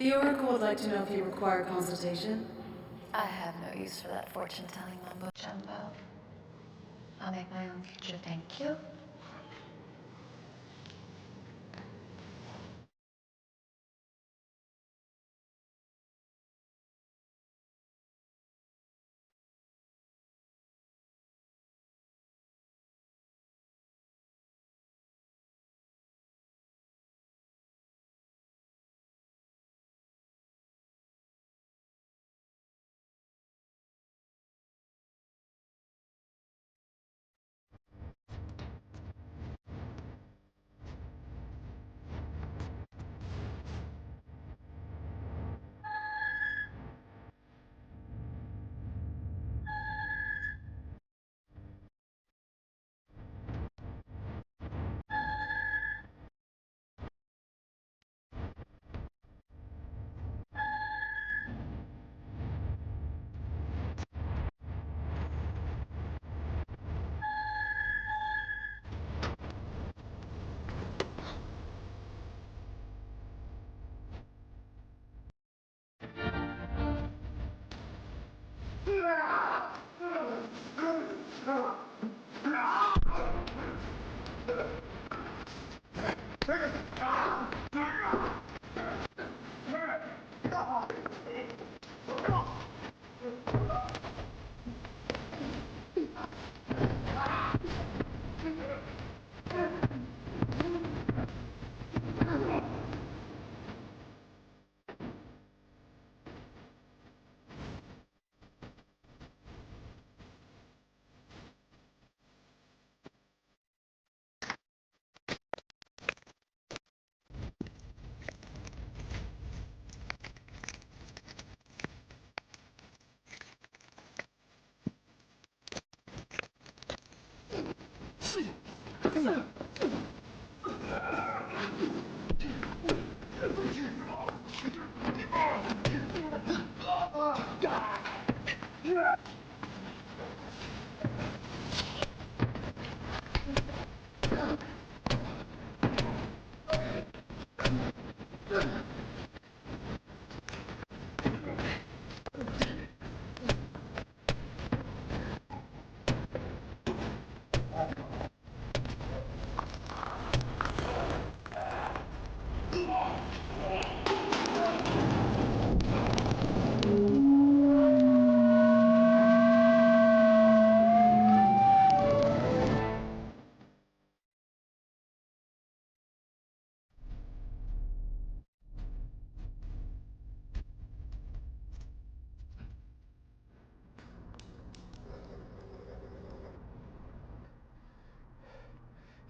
The Oracle would like to know if you require consultation. I have no use for that fortune-telling mumbo-jumbo. I'll make my own future, thank you.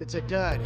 It's a dud.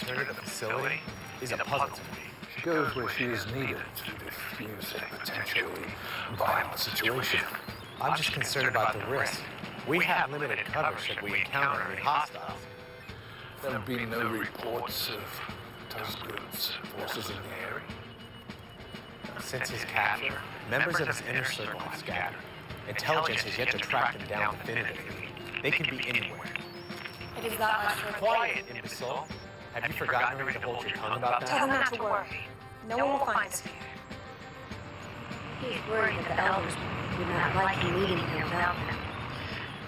return to the facility is a puzzle to me. She goes where she is needed to defuse a potentially violent situation. I'm just concerned about the risk. We have limited cover should we encounter any hostiles. There'll be no reports of Tuzgood's forces in the area. Since his capture, members of his inner circle have scattered. Intelligence has yet to track them down definitively. They could be anywhere. It is that much for Quiet, imbecile. Have you forgotten to hold your tongue about that? Tell them not to worry. No one will find us here. He's worried that the elders would not like him meeting here without them.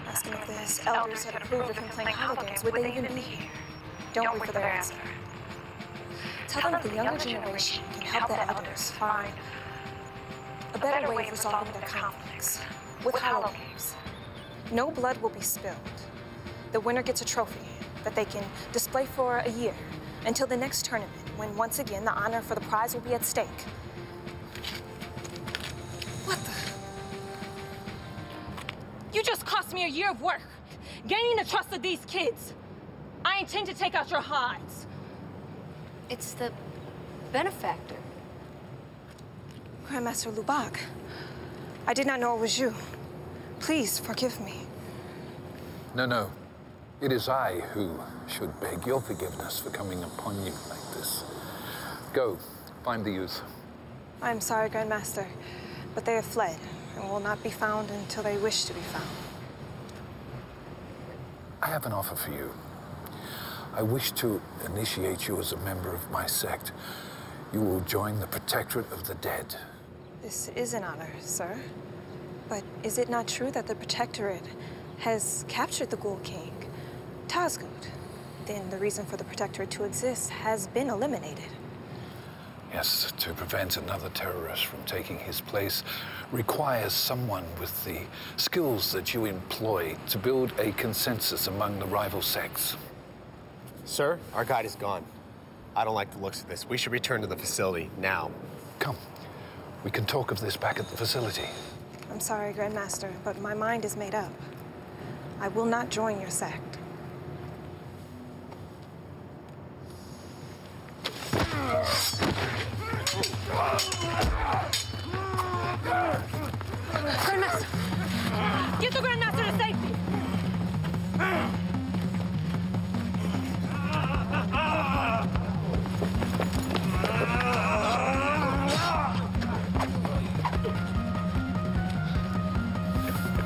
Ask him if his elders had approved of him playing hologames. Would they even be here? Don't wait for their answer. Tell them that the younger generation can help their elders find a better way of resolving their conflicts with hologames. No blood will be spilled. The winner gets a trophy that they can display for a year until the next tournament, when once again the honor for the prize will be at stake. What the? You just cost me a year of work, gaining the trust of these kids. I intend to take out your hides. It's the benefactor. Grandmaster Lubag, I did not know it was you. Please forgive me. No. It is I who should beg your forgiveness for coming upon you like this. Go, find the youth. I'm sorry, Grandmaster, but they have fled and will not be found until they wish to be found. I have an offer for you. I wish to initiate you as a member of my sect. You will join the Protectorate of the Dead. This is an honor, sir. But is it not true that the Protectorate has captured the Ghoul King, Tazgood? Then the reason for the Protectorate to exist has been eliminated. Yes, to prevent another terrorist from taking his place requires someone with the skills that you employ to build a consensus among the rival sects. Sir, our guide is gone. I don't like the looks of this. We should return to the facility now. Come, we can talk of this back at the facility. I'm sorry, Grandmaster, but my mind is made up. I will not join your sect. Grandmaster! Get the Grandmaster to safety!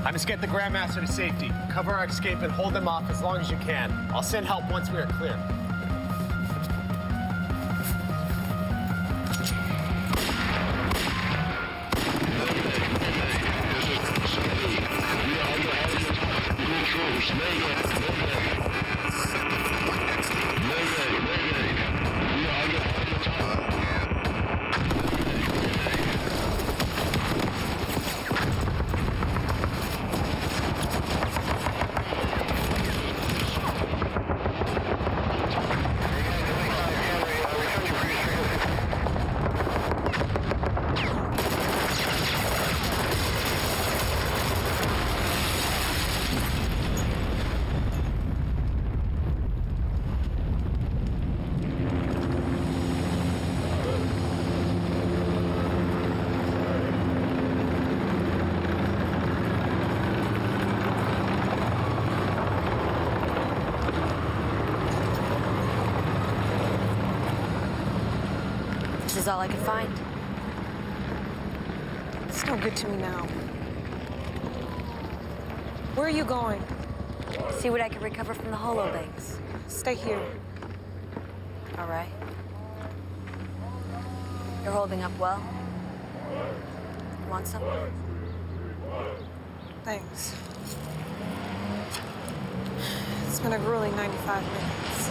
I must get the Grandmaster to safety. Cover our escape and hold them off as long as you can. I'll send help once we are clear. This is all I could find. It's no good to me now. Where are you going? See what I can recover from the holobanks. Stay here. All right. You're holding up well. Want some? Thanks. It's been a grueling 95 minutes.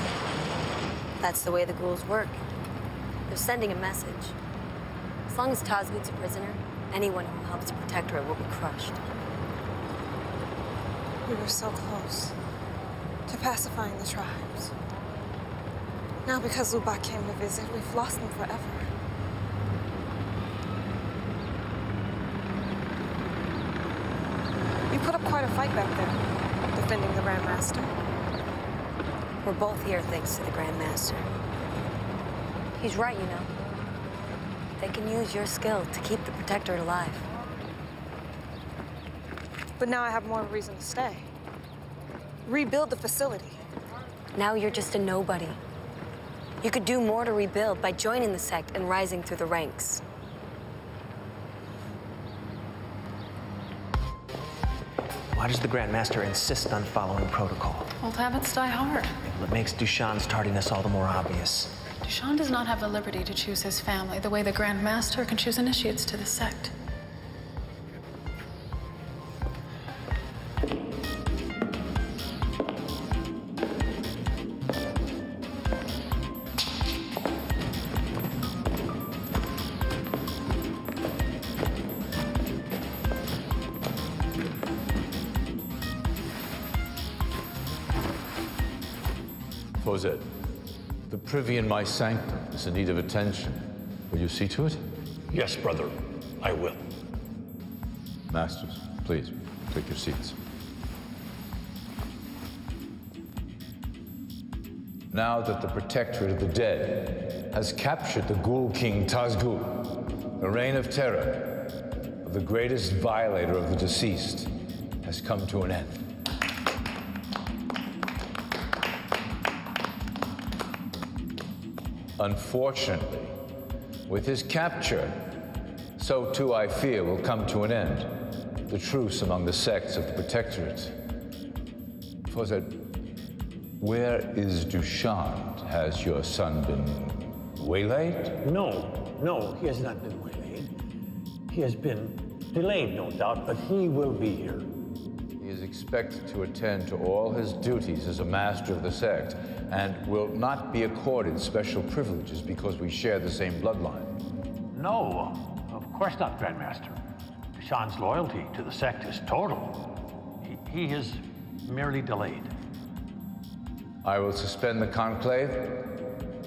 That's the way the ghouls work. They're sending a message. As long as Tazgood's a prisoner, anyone who helps protect her will be crushed. We were so close to pacifying the tribes. Now because Lubak came to visit, we've lost them forever. You put up quite a fight back there, defending the Grandmaster. We're both here thanks to the Grandmaster. He's right, you know. They can use your skill to keep the Protectorate alive. But now I have more of a reason to stay. Rebuild the facility. Now you're just a nobody. You could do more to rebuild by joining the Sect and rising through the ranks. Why does the Grandmaster insist on following protocol? Old habits die hard. Well, it makes Dushan's tardiness all the more obvious. Dushan does not have the liberty to choose his family the way the Grand Master can choose initiates to the Sect. Fawzet, the privy in my sanctum is in need of attention. Will you see to it? Yes, brother, I will. Masters, please, take your seats. Now that the Protectorate of the Dead has captured the Ghoul King Tazgul, the reign of terror of the greatest violator of the deceased has come to an end. Unfortunately, with his capture, so too I fear will come to an end the truce among the sects of the Protectorate. Fawzet, where is Dushan? Has your son been waylaid? No, he has not been waylaid. He has been delayed, no doubt, but he will be here. He is expected to attend to all his duties as a master of the sect and will not be accorded special privileges because we share the same bloodline. No, of course not, Grandmaster. Dushan's loyalty to the sect is total. He is merely delayed. I will suspend the conclave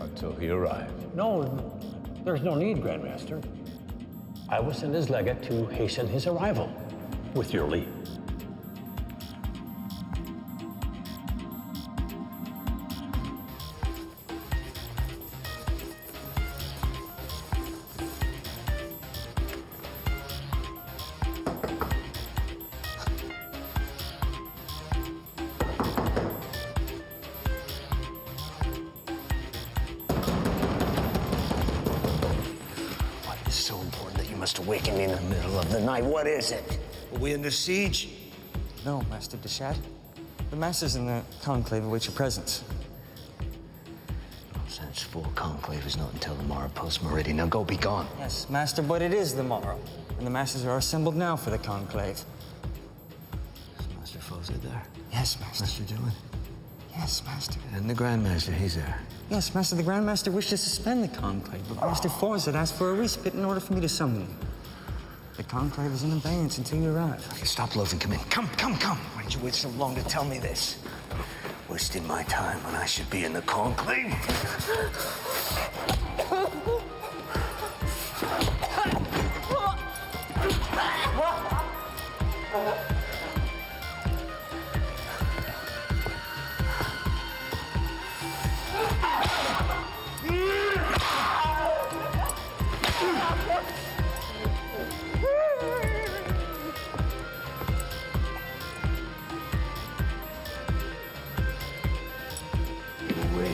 until he arrives. No, there's no need, Grandmaster. I will send his legate to hasten his arrival, with your leave. So important that you must awaken me in the middle of the night. What is it? Are we under siege? No, Master Deshad. The Masters in the Conclave await your presence. Nonsense. Full conclave is not until tomorrow post-meridian. Now go, be gone. Yes, Master, but it is the morrow. And the Masters are assembled now for the Conclave. Is Master Fawzet there? Yes, Master. Master doing? Yes, Master. And the Grandmaster, he's there. Yes, Master, the Grandmaster wished to suspend the Conclave, but Master Fawzet asked for a respite in order for me to summon you. The Conclave is in abeyance until you arrive. Okay, stop loafing. Come in. Come. Why did you wait so long to tell me this? Wasting my time when I should be in the conclave.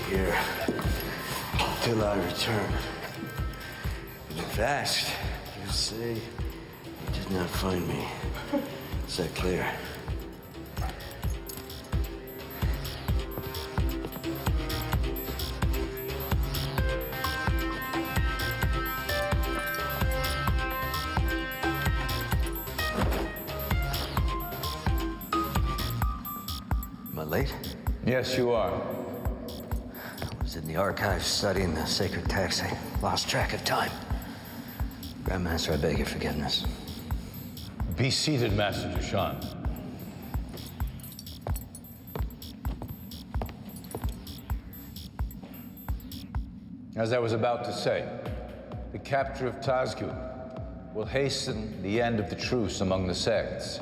Here till I return. And if asked, you say you did not find me. Is that clear? Am I late? Yes, you are. I was in the archives studying the sacred text. I lost track of time. Grandmaster, I beg your forgiveness. Be seated, Master Dushan. As I was about to say, the capture of Tazgul will hasten the end of the truce among the sects.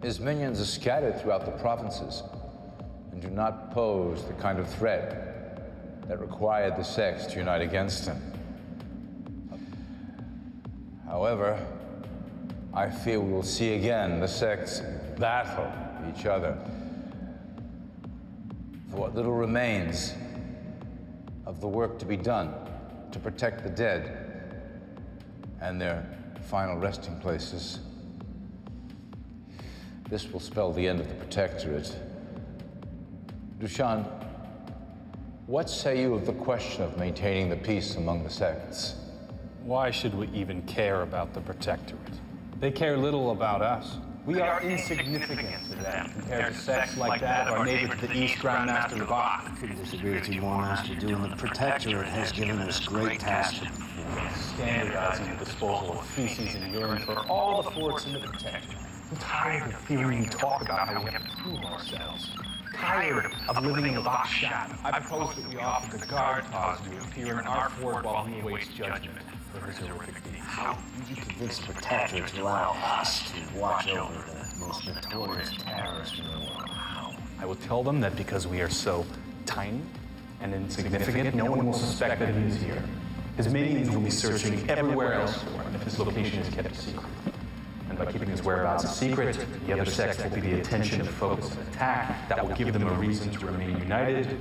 His minions are scattered throughout the provinces and do not pose the kind of threat that required the sects to unite against him. However, I fear we will see again the sects battle each other for what little remains of the work to be done to protect the dead and their final resting places. This will spell the end of the Protectorate. Dushan, what say you of the question of maintaining the peace among the sects? Why should we even care about the Protectorate? They care little about us. We are insignificant to them compared to sects like that of our neighbor to the east, Grandmaster Levant. I couldn't disagree with you more, Master Doom. The Protectorate has given us great tasks to perform. Standardizing the disposal of feces and urine for all the forts in the Protectorate. I'm tired of hearing you talk about how we have to prove ourselves. Tired of living in the box shadow. I propose that we offer the guard cause to appear in our fort while he awaits judgment for his horrific deeds. How did you convince the Protectorate to allow us to watch over the most notorious terrorists in the world? How? I will tell them that because we are so tiny and insignificant, no one will suspect that he is here. His minions will be searching everywhere else for him if his location is kept a secret. And by keeping his whereabouts a secret, the other sects will be the attention and focus of attack that will give them a reason to remain united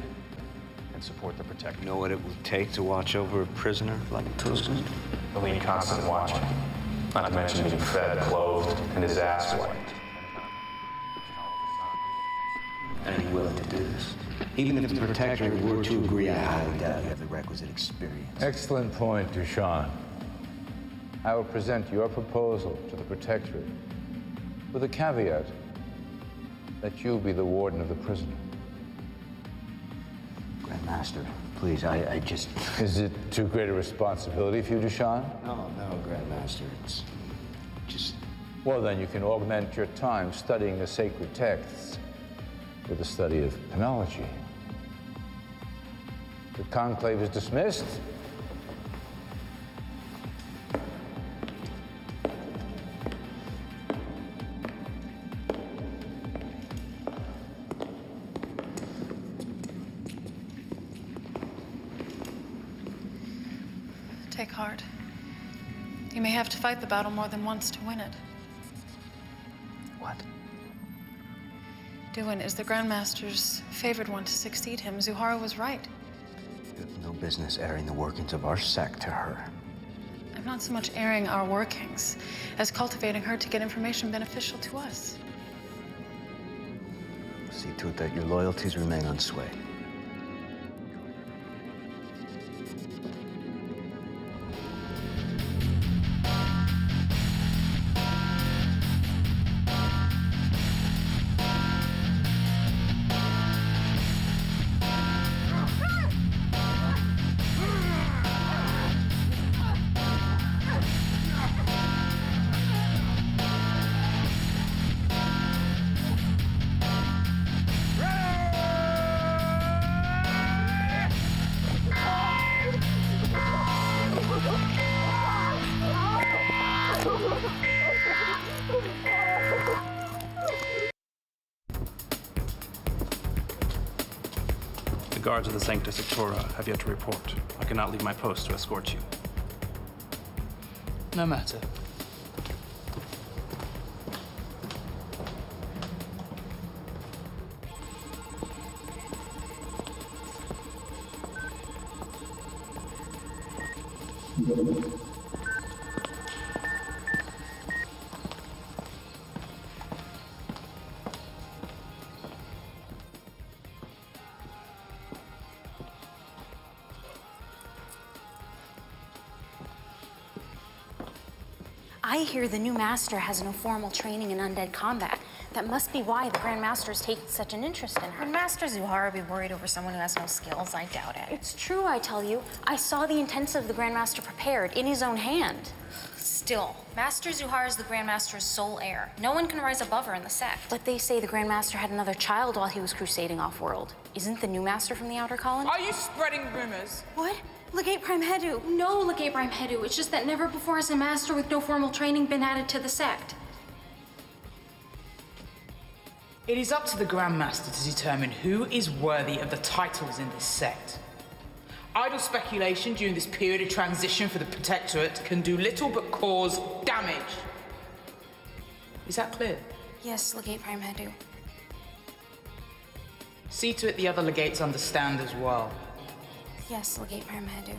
and support the Protectorate. You know what it would take to watch over a prisoner like Tuscan? He'll need constant watching, not to mention being fed, clothed, and his ass wiped. Are you willing to do this? Even if the Protectorate were to agree, I highly doubt you have the requisite experience. Excellent point, Dushan. I will present your proposal to the Protectorate with a caveat that you'll be the warden of the prisoner. Grandmaster, please, I just... Is it too great a responsibility for you, Dushan? No, Grandmaster, it's just... Well, then you can augment your time studying the sacred texts with the study of penology. The conclave is dismissed. Take heart. You may have to fight the battle more than once to win it. What? Duin is the Grandmaster's favored one to succeed him. Zuhara was right. You have no business airing the workings of our sect to her. I'm not so much airing our workings as cultivating her to get information beneficial to us. See to it that your loyalties remain unswayed. The guards of the Sancta Sectura have yet to report. I cannot leave my post to escort you. No matter. I hear the new master has no formal training in undead combat. That must be why the Grand Master's taken such an interest in her. Would Master Zuhara be worried over someone who has no skills? I doubt it. It's true, I tell you. I saw the intensive the Grand Master prepared in his own hand. Still, Master Zuhara is the Grand Master's sole heir. No one can rise above her in the sect. But they say the Grand Master had another child while he was crusading off-world. Isn't the new master from the Outer Colony? Are you spreading rumors? What? Legate Prime Hedu. No, Legate Prime Hedu. It's just that never before has a master with no formal training been added to the sect. It is up to the Grand Master to determine who is worthy of the titles in this sect. Idle speculation during this period of transition for the Protectorate can do little but cause damage. Is that clear? Yes, Legate Prime Hedu. See to it the other legates understand as well. Yes, Legate Prime Hedu.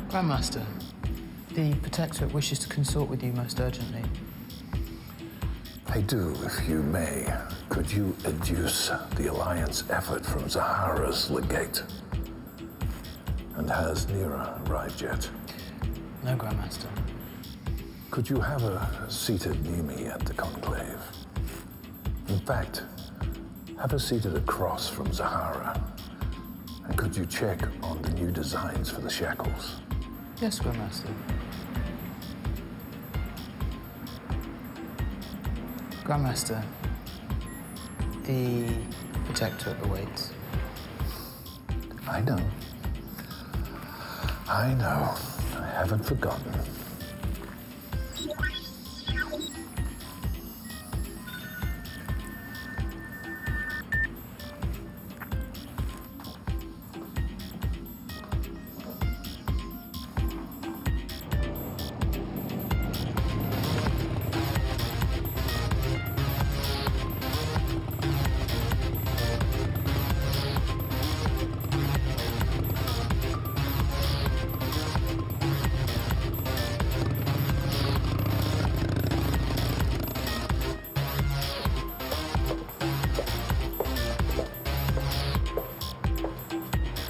Grandmaster, the Protectorate wishes to consort with you most urgently. I do, if you may. Could you educe the Alliance effort from Zahara's legate? And has Nira arrived yet? No, Grandmaster. Could you have her seated near me at the conclave? In fact, have her seated across from Zahara. And could you check on the new designs for the shackles? Yes, Grandmaster. Grandmaster, the Protectorate awaits. I know. I know. I haven't forgotten.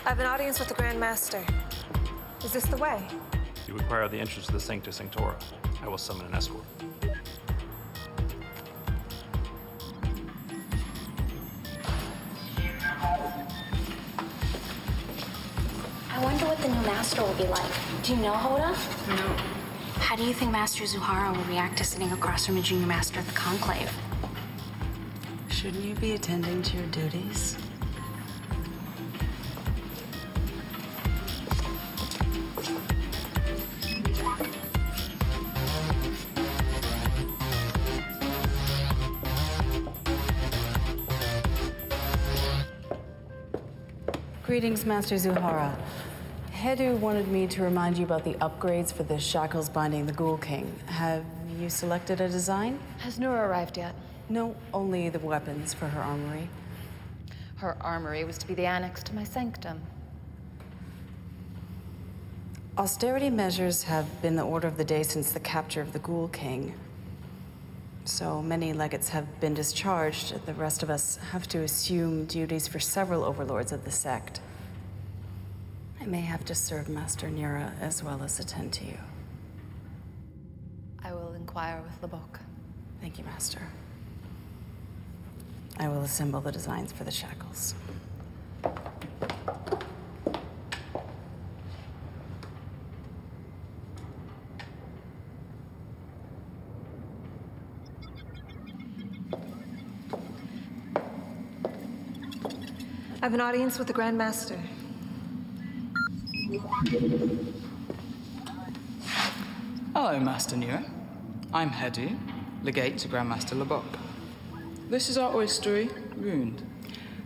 I have an audience with the Grand Master. Is this the way? You require the entrance to the Sancta Sanctora. I will summon an escort. I wonder what the new master will be like. Do you know, Hoda? No. How do you think Master Zuhara will react to sitting across from a junior master at the conclave? Shouldn't you be attending to your duties? Greetings, Master Zuhara. Hedu wanted me to remind you about the upgrades for the shackles binding the Ghoul King. Have you selected a design? Has Nura arrived yet? No, only the weapons for her armory. Her armory was to be the annex to my sanctum. Austerity measures have been the order of the day since the capture of the Ghoul King. So many legates have been discharged. The rest of us have to assume duties for several overlords of the Sect. I may have to serve Master Nira as well as attend to you. I will inquire with Labok. Thank you, Master. I will assemble the designs for the shackles. I have an audience with the Grand Master. Hello, Master Nira. I'm Hedu, legate to Grandmaster Labok. This is our oystery, Ruined.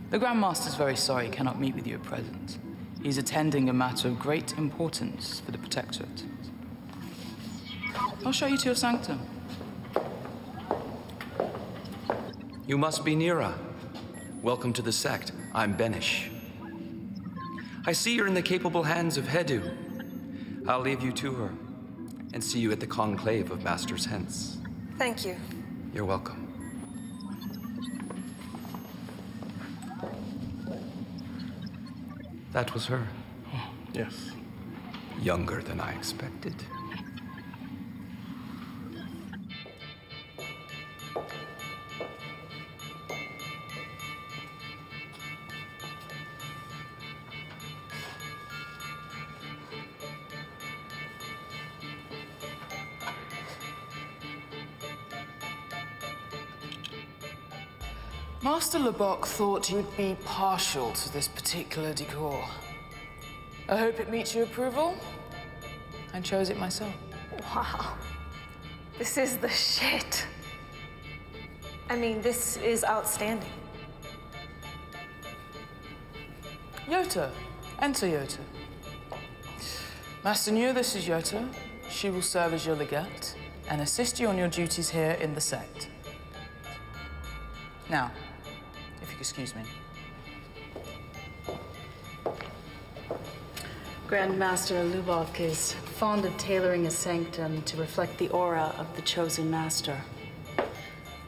The Grandmaster's very sorry he cannot meet with you at present. He's attending a matter of great importance for the Protectorate. I'll show you to your sanctum. You must be Nira. Welcome to the Sect. I'm Benish. I see you're in the capable hands of Hedu. I'll leave you to her, and see you at the conclave of Masters hence. Thank you. You're welcome. That was her. Yes. Younger than I expected. Master Lubbock thought you'd be partial to this particular decor. I hope it meets your approval. I chose it myself. Wow. This is the shit. I mean, this is outstanding. Yota, enter Yota. Master Nuer, this is Yota. She will serve as your legate and assist you on your duties here in the Sect. Now, if you excuse me. Grandmaster Lubbock is fond of tailoring his sanctum to reflect the aura of the chosen master.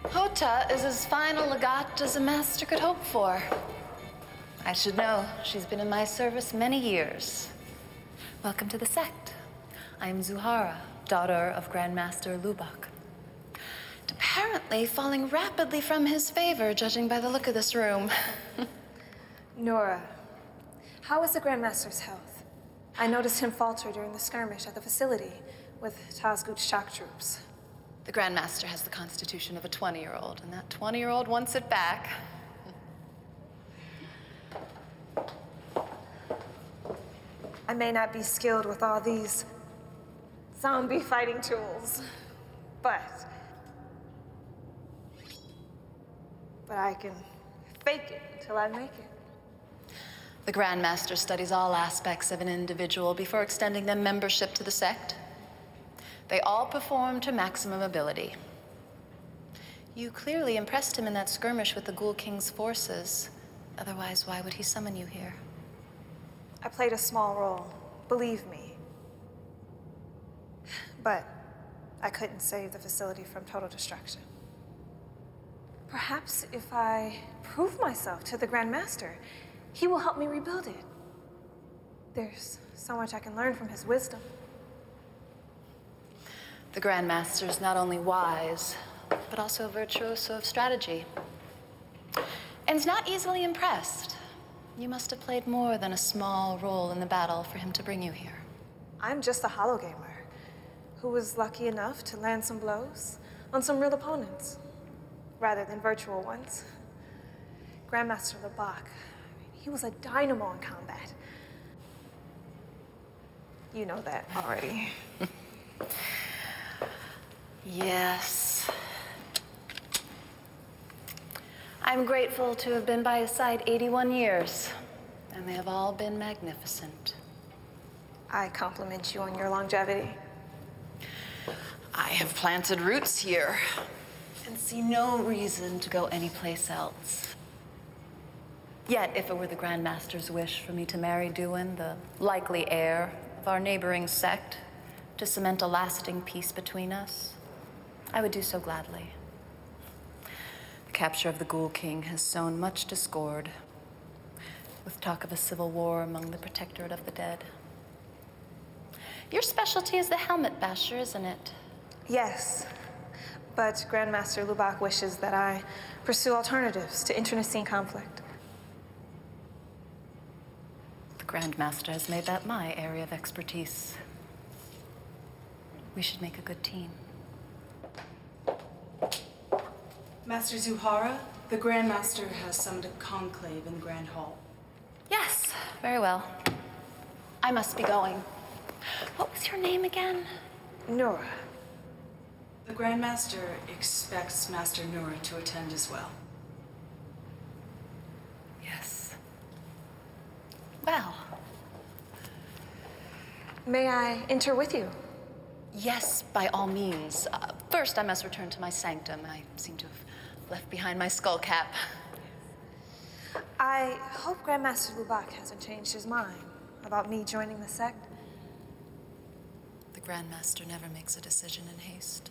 Hota is as fine a legate as a master could hope for. I should know. She's been in my service many years. Welcome to the Sect. I am Zuhara, daughter of Grandmaster Lubbock. Apparently falling rapidly from his favor, judging by the look of this room. Nora, how is the Grandmaster's health? I noticed him falter during the skirmish at the facility with Tazgut's shock troops. The Grandmaster has the constitution of a 20-year-old, and that 20-year-old wants it back. I may not be skilled with all these zombie fighting tools, but I can fake it until I make it. The Grandmaster studies all aspects of an individual before extending them membership to the Sect. They all perform to maximum ability. You clearly impressed him in that skirmish with the Ghoul King's forces. Otherwise, why would he summon you here? I played a small role, believe me. But I couldn't save the facility from total destruction. Perhaps if I prove myself to the Grandmaster, he will help me rebuild it. There's so much I can learn from his wisdom. The Grandmaster's not only wise, but also a virtuoso of strategy. And is not easily impressed. You must have played more than a small role in the battle for him to bring you here. I'm just a hollow gamer who was lucky enough to land some blows on some real opponents, rather than virtual ones. Grandmaster Lubbock, he was a dynamo in combat. You know that already. Yes. I'm grateful to have been by his side 81 years, and they have all been magnificent. I compliment you on your longevity. I have planted roots here and see no reason to go anyplace else. Yet, if it were the Grandmaster's wish for me to marry Duin, the likely heir of our neighboring sect, to cement a lasting peace between us, I would do so gladly. The capture of the Ghoul King has sown much discord, with talk of a civil war among the Protectorate of the Dead. Your specialty is the helmet basher, isn't it? Yes, but Grandmaster Lubbock wishes that I pursue alternatives to internecine conflict. The Grandmaster has made that my area of expertise. We should make a good team. Master Zuhara, the Grandmaster has summoned a conclave in the Grand Hall. Yes, very well. I must be going. What was your name again? Nora. The Grandmaster expects Master Nora to attend as well. Yes. Well. May I enter with you? Yes, by all means. First, I must return to my sanctum. I seem to have left behind my skull cap. I hope Grandmaster Lubbock hasn't changed his mind about me joining the Sect. The Grandmaster never makes a decision in haste.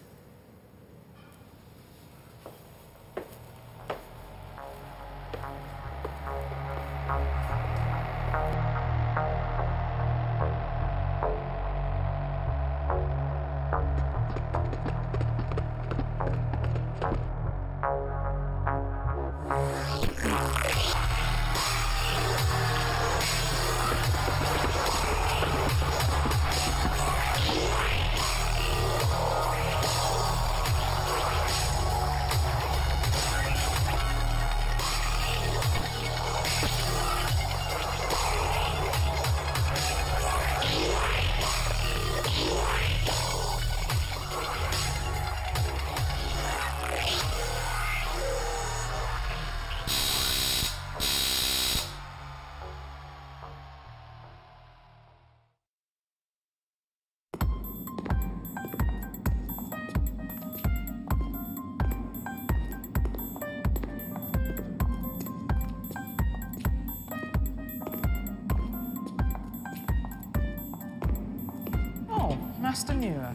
Master Nero,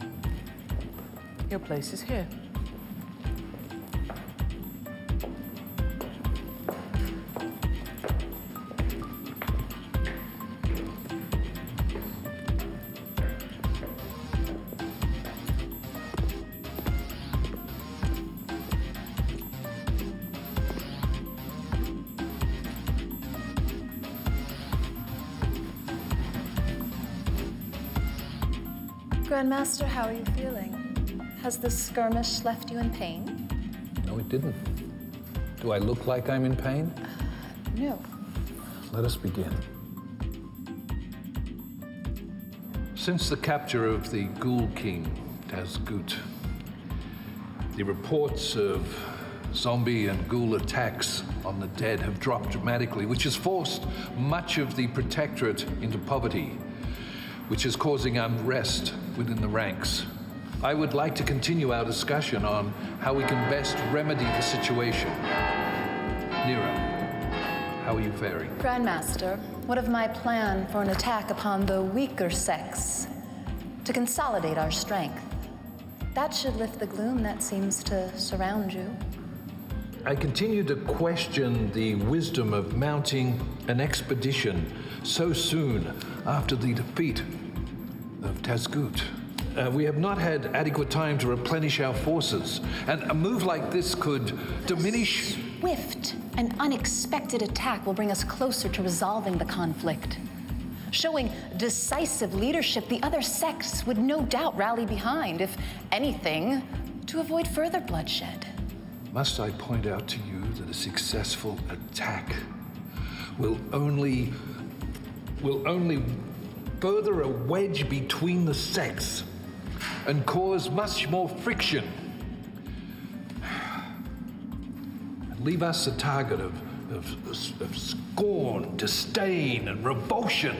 your place is here. Grandmaster, how are you feeling? Has the skirmish left you in pain? No, it didn't. Do I look like I'm in pain? No. Let us begin. Since the capture of the Ghoul King, Tazgut, the reports of zombie and ghoul attacks on the dead have dropped dramatically, which has forced much of the Protectorate into poverty, which is causing unrest within the ranks. I would like to continue our discussion on how we can best remedy the situation. Nero, how are you faring? Grandmaster, what of my plan for an attack upon the weaker sects to consolidate our strength? That should lift the gloom that seems to surround you. I continue to question the wisdom of mounting an expedition so soon after the defeat of Tazgut. We have not had adequate time to replenish our forces, and a move like this could diminish... Swift and unexpected attack will bring us closer to resolving the conflict. Showing decisive leadership, the other sects would no doubt rally behind, if anything, to avoid further bloodshed. Must I point out to you that a successful attack will only further a wedge between the sects and cause much more friction and leave us a target of scorn, disdain, and revulsion,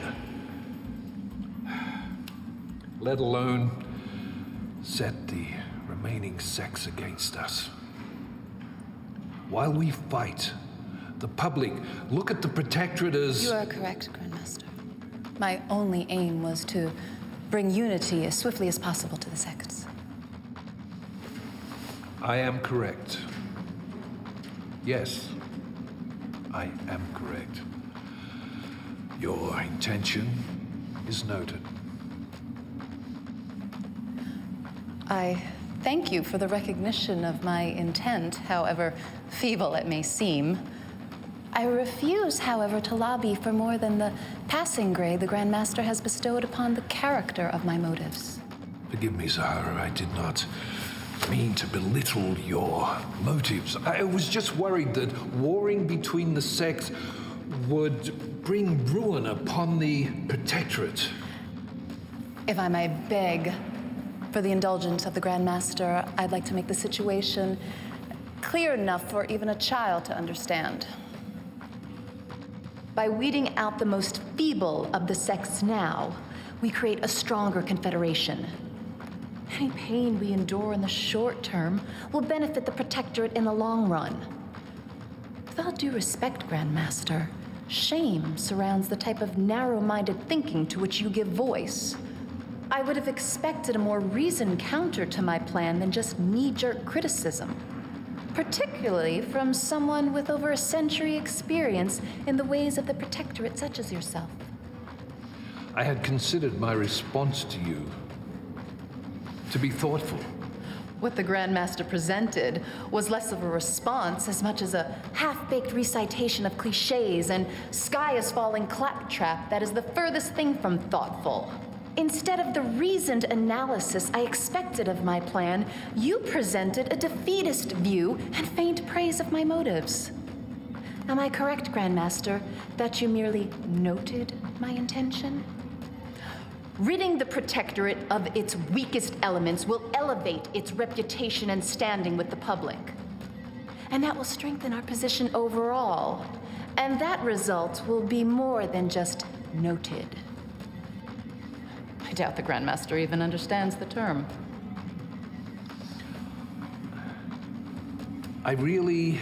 let alone set the remaining sects against us. While we fight, the public look at the Protectorate as... You are correct, Grandmaster. My only aim was to bring unity as swiftly as possible to the sects. I am correct. Yes, I am correct. Your intention is noted. I thank you for the recognition of my intent, however feeble it may seem. I refuse, however, to lobby for more than the passing grade the Grandmaster has bestowed upon the character of my motives. Forgive me, Zahara, I did not mean to belittle your motives. I was just worried that warring between the sects would bring ruin upon the Protectorate. If I may beg for the indulgence of the Grandmaster, I'd like to make the situation clear enough for even a child to understand. By weeding out the most feeble of the sects now, we create a stronger confederation. Any pain we endure in the short term will benefit the Protectorate in the long run. With all due respect, Grandmaster, shame surrounds the type of narrow-minded thinking to which you give voice. I would have expected a more reasoned counter to my plan than just knee-jerk criticism, particularly from someone with over a century experience in the ways of the Protectorate, such as yourself. I had considered my response to you to be thoughtful. What the Grandmaster presented was less of a response as much as a half-baked recitation of cliches and sky-is-falling claptrap that is the furthest thing from thoughtful. Instead of the reasoned analysis I expected of my plan, you presented a defeatist view and feigned praise of my motives. Am I correct, Grandmaster, that you merely noted my intention? Ridding the Protectorate of its weakest elements will elevate its reputation and standing with the public. And that will strengthen our position overall. And that result will be more than just noted. I doubt the Grandmaster even understands the term. I really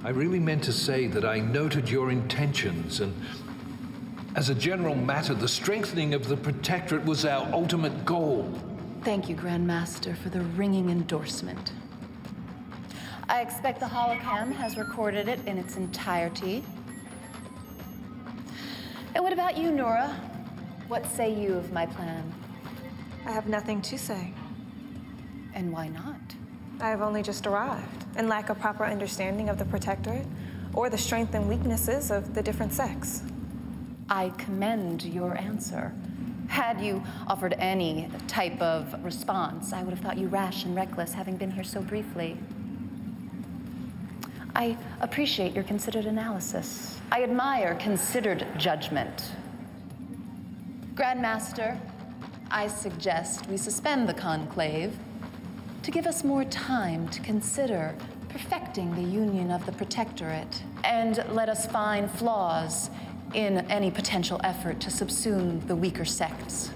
meant to say that I noted your intentions and As a general matter, the strengthening of the Protectorate was our ultimate goal. Thank you, Grand Master, for the ringing endorsement. I expect the holocam has recorded it in its entirety. And what about you, Nora? What say you of my plan? I have nothing to say. And why not? I have only just arrived and lack a proper understanding of the Protectorate or the strengths and weaknesses of the different sects. I commend your answer. Had you offered any type of response, I would have thought you rash and reckless, having been here so briefly. I appreciate your considered analysis. I admire considered judgment. Grandmaster, I suggest we suspend the conclave to give us more time to consider perfecting the union of the Protectorate, and let us find flaws in any potential effort to subsume the weaker sects.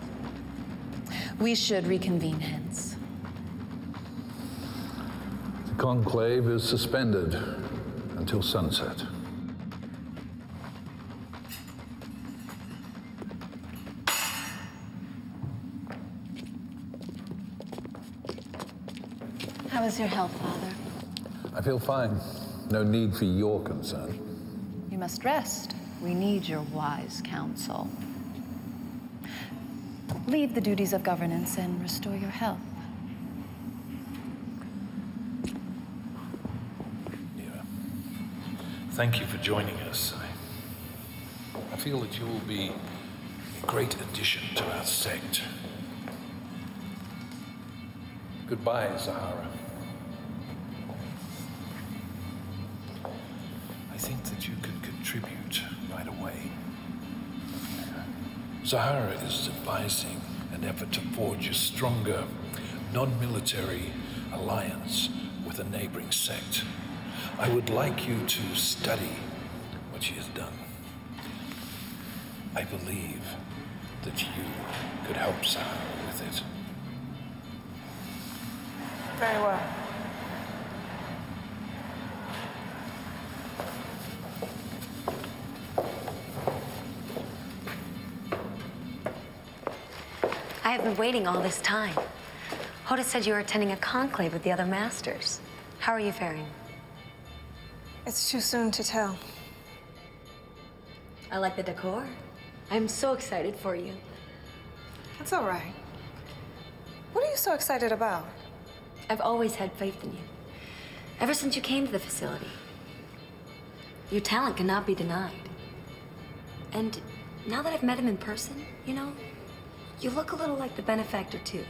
We should reconvene hence. The conclave is suspended until sunset. How is your health, Father? I feel fine. No need for your concern. You must rest. We need your wise counsel. Leave the duties of governance and restore your health. Thank you for joining us. I feel that you will be a great addition to our sect. Goodbye, Zahara. I think that you could contribute right away. Zahara is advising an effort to forge a stronger, non-military alliance with a neighboring sect. I would like you to study what she has done. I believe that you could help Zahara with it. Very well. I have been waiting all this time. Hoda said you were attending a conclave with the other masters. How are you faring? It's too soon to tell. I like the decor. I'm so excited for you. That's all right. What are you so excited about? I've always had faith in you. Ever since you came to the facility. Your talent cannot be denied. And now that I've met him in person, you know, you look a little like the benefactor too.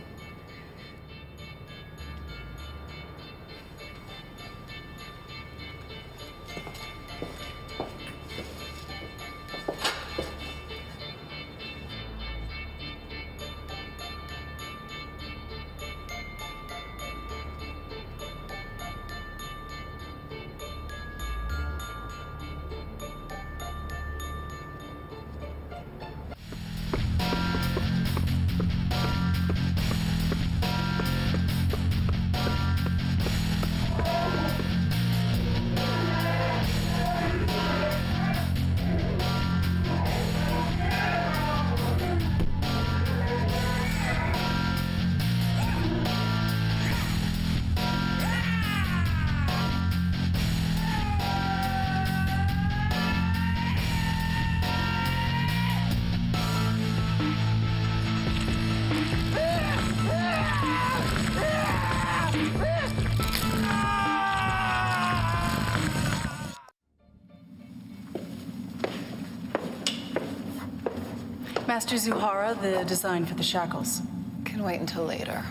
Master Zuhara, the design for the shackles. Can wait until later.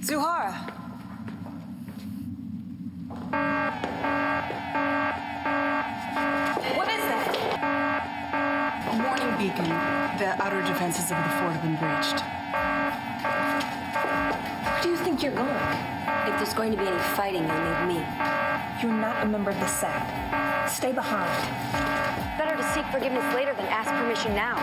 Zuhara! What is that? A warning beacon. The outer defenses of the fort have been breached. Where do you think you're going? If there's going to be any fighting, you'll need me. You're not a member of the Sect. Stay behind. Better to seek forgiveness later than ask permission now.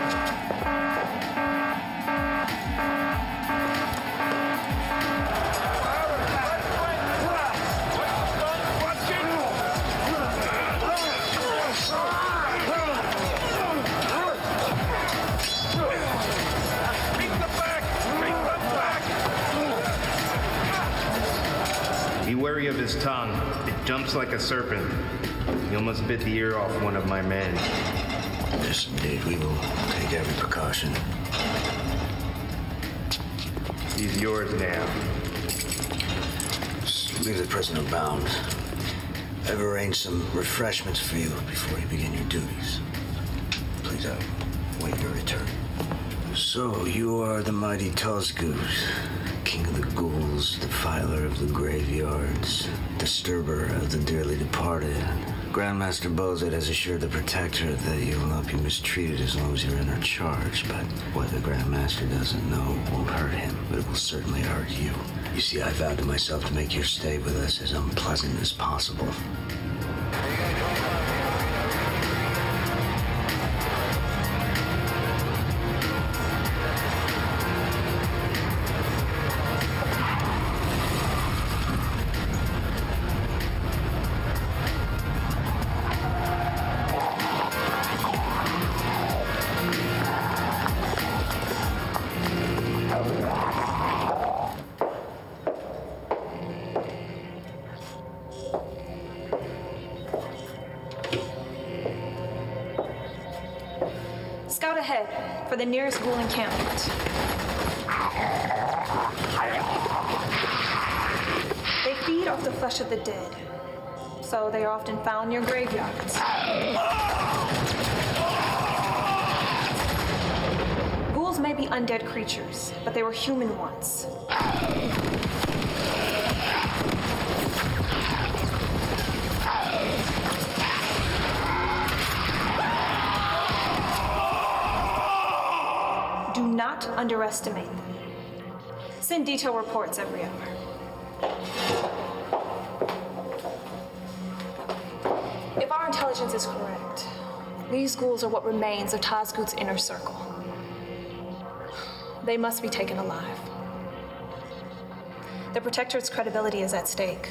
of his tongue. It jumps like a serpent. He almost bit the ear off one of my men. Yes, indeed. We will take every precaution. He's yours now. Just leave the prisoner bound. I've arranged some refreshments for you before you begin your duties. Please, wait your return. So, you are the mighty Tozguz, king of the ghouls, defiler of the graveyards, disturber of the dearly departed. Grandmaster Bozet has assured the Protectorate that you will not be mistreated as long as you're in her charge, but what the Grandmaster doesn't know won't hurt him, but it will certainly hurt you. You see, I vowed to myself to make your stay with us as unpleasant as possible. Scout ahead for the nearest ghoul encampment. They feed off the flesh of the dead, so they are often found near graveyards. Ghouls may be undead creatures, but they were human once. Do not underestimate them. Send detailed reports every hour. If our intelligence is correct, these ghouls are what remains of Tozgut's inner circle. They must be taken alive. The Protectorate's credibility is at stake.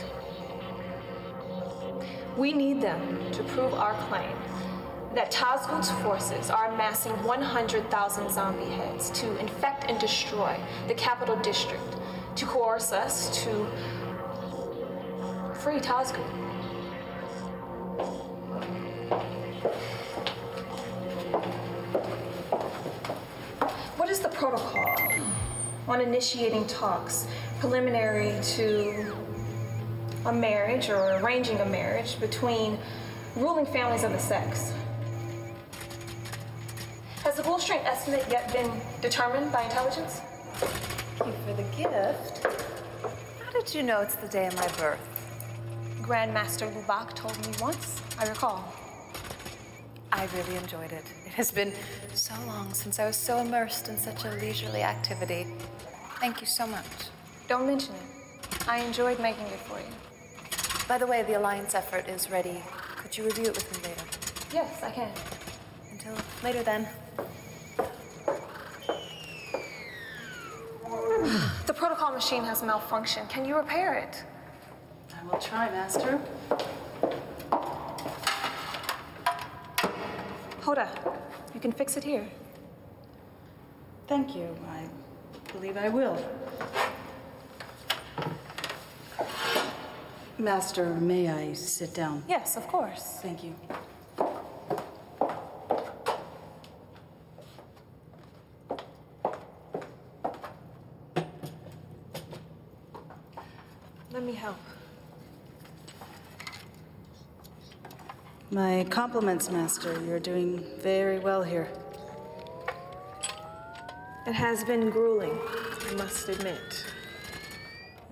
We need them to prove our claim that Tozgut's forces are amassing 100,000 zombie heads to infect and destroy the capital district, to coerce us to free Tozgut. What is the protocol on initiating talks preliminary to a marriage or arranging a marriage between ruling families of the sects? Has the ghoul strength estimate yet been determined by intelligence? Thank you for the gift. How did you know it's the day of my birth? Grandmaster Lubak told me once, I recall. I really enjoyed it. It has been so long since I was so immersed in such a leisurely activity. Thank you so much. Don't mention it. I enjoyed making it for you. By the way, the Alliance effort is ready. Could you review it with me later? Yes, I can. Until later, then. The protocol machine has malfunctioned. Can you repair it? I will try, Master. Hoda, you can fix it here. Thank you. I believe I will. Master, may I sit down? Yes, of course. Thank you. Let me help. My compliments, Master. You're doing very well here. It has been grueling, I must admit.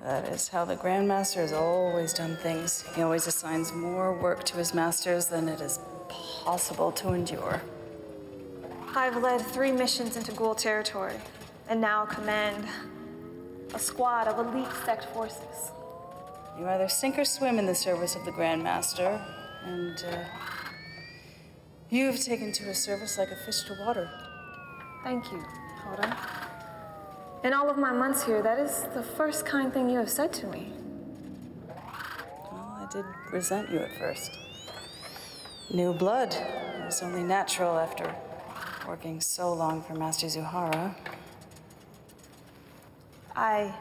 That is how the Grandmaster has always done things. He always assigns more work to his masters than it is possible to endure. I've led 3 missions into ghoul territory, and now command a squad of elite Sect forces. You either sink or swim in the service of the Grandmaster, and you've taken to his service like a fish to water. Thank you, Hoda. In all of my months here, that is the first kind thing you have said to me. Well, I did resent you at first. New blood. It was only natural after working so long for Master Zuhara. I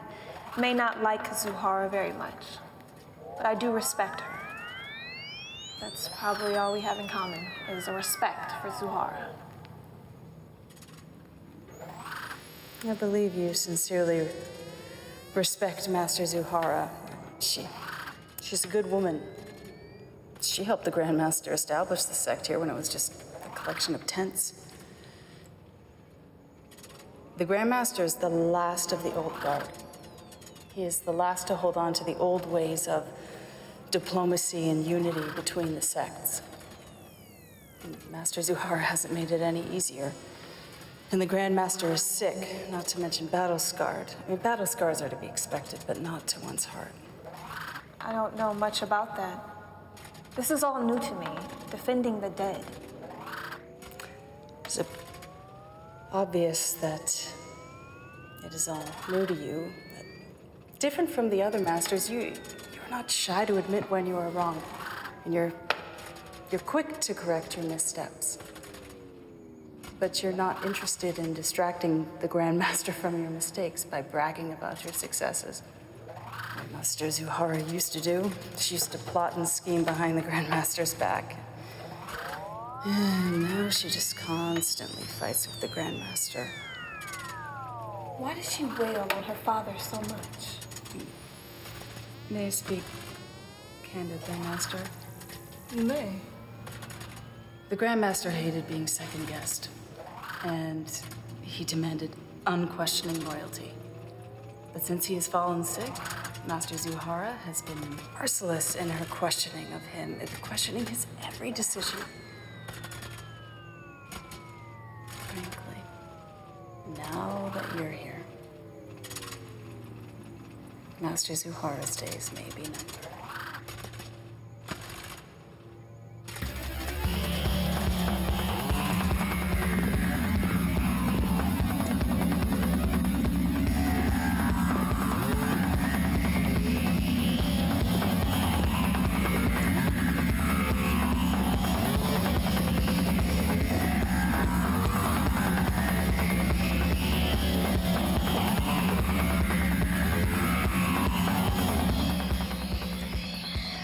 may not like Zuhara very much, but I do respect her. That's probably all we have in common, is a respect for Zuhara. I believe you sincerely respect Master Zuhara. She's a good woman. She helped the Grand Master establish the sect here when it was just a collection of tents. The Grand Master is the last of the old guard. He is the last to hold on to the old ways of diplomacy and unity between the sects. And Master Zuhara hasn't made it any easier. And the Grand Master is sick, not to mention battle-scarred. I mean, battle scars are to be expected, but not to one's heart. I don't know much about that. This is all new to me, defending the dead. It's obvious that it is all new to you. But different from the other masters, you're not shy to admit when you are wrong. And you're quick to correct your missteps. But you're not interested in distracting the Grand Master from your mistakes by bragging about your successes. What Master Zuhara used to do, she used to plot and scheme behind the Grand Master's back. And now she just constantly fights with the Grand Master. Why does she wail on her father so much? May I speak candidly, Master? You may. The Grand Master hated being second-guessed, and he demanded unquestioning loyalty. But since he has fallen sick, Master Zuhara has been merciless in her questioning of him, questioning his every decision. Frankly, now that you're here, Master Zuhara's days may be numbered.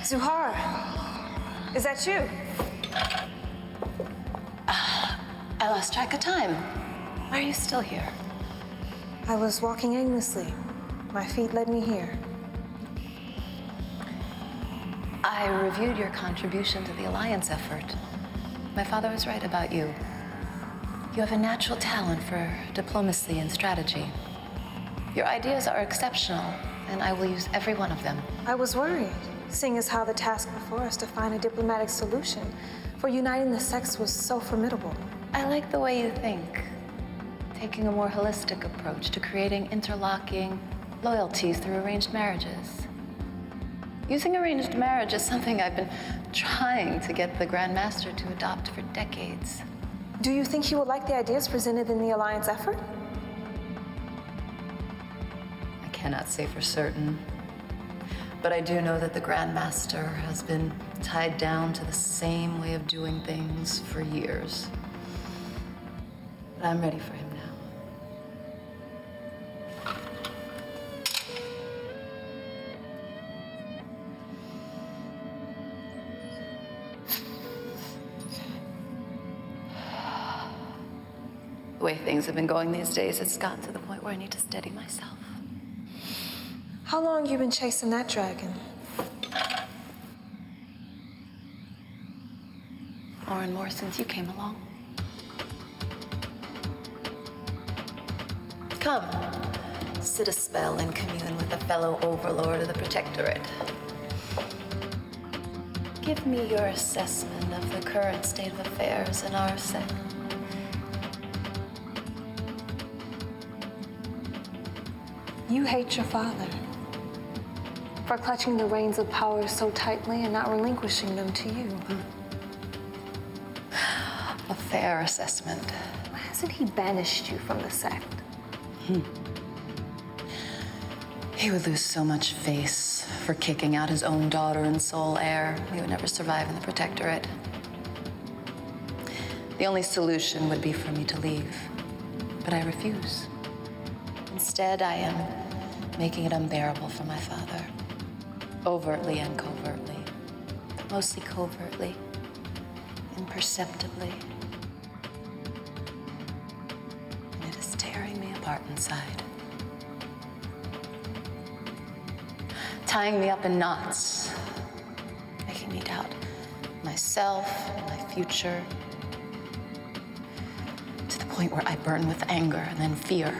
Zuhara, is that you? I lost track of time. Why are you still here? I was walking aimlessly. My feet led me here. I reviewed your contribution to the Alliance effort. My father was right about you. You have a natural talent for diplomacy and strategy. Your ideas are exceptional, and I will use every one of them. I was worried, seeing as how the task before us to find a diplomatic solution for uniting the sects was so formidable. I like the way you think, taking a more holistic approach to creating interlocking loyalties through arranged marriages. Using arranged marriage is something I've been trying to get the Grand Master to adopt for decades. Do you think he will like the ideas presented in the Alliance effort? I cannot say for certain. But I do know that the Grand Master has been tied down to the same way of doing things for years. But I'm ready for him now. The way things have been going these days, it's gotten to the point where I need to steady myself. How long have you been chasing that dragon? More and more since you came along. Come, sit a spell and commune with a fellow overlord of the Protectorate. Give me your assessment of the current state of affairs in our sect. You hate your father for clutching the reins of power so tightly and not relinquishing them to you. A fair assessment. Why hasn't he banished you from the sect? He would lose so much face for kicking out his own daughter and sole heir. He would never survive in the Protectorate. The only solution would be for me to leave, but I refuse. Instead, I am making it unbearable for my father. overtly and covertly. Mostly covertly, imperceptibly. And it is tearing me apart inside. Tying me up in knots, making me doubt myself and my future, to the point where I burn with anger and then fear.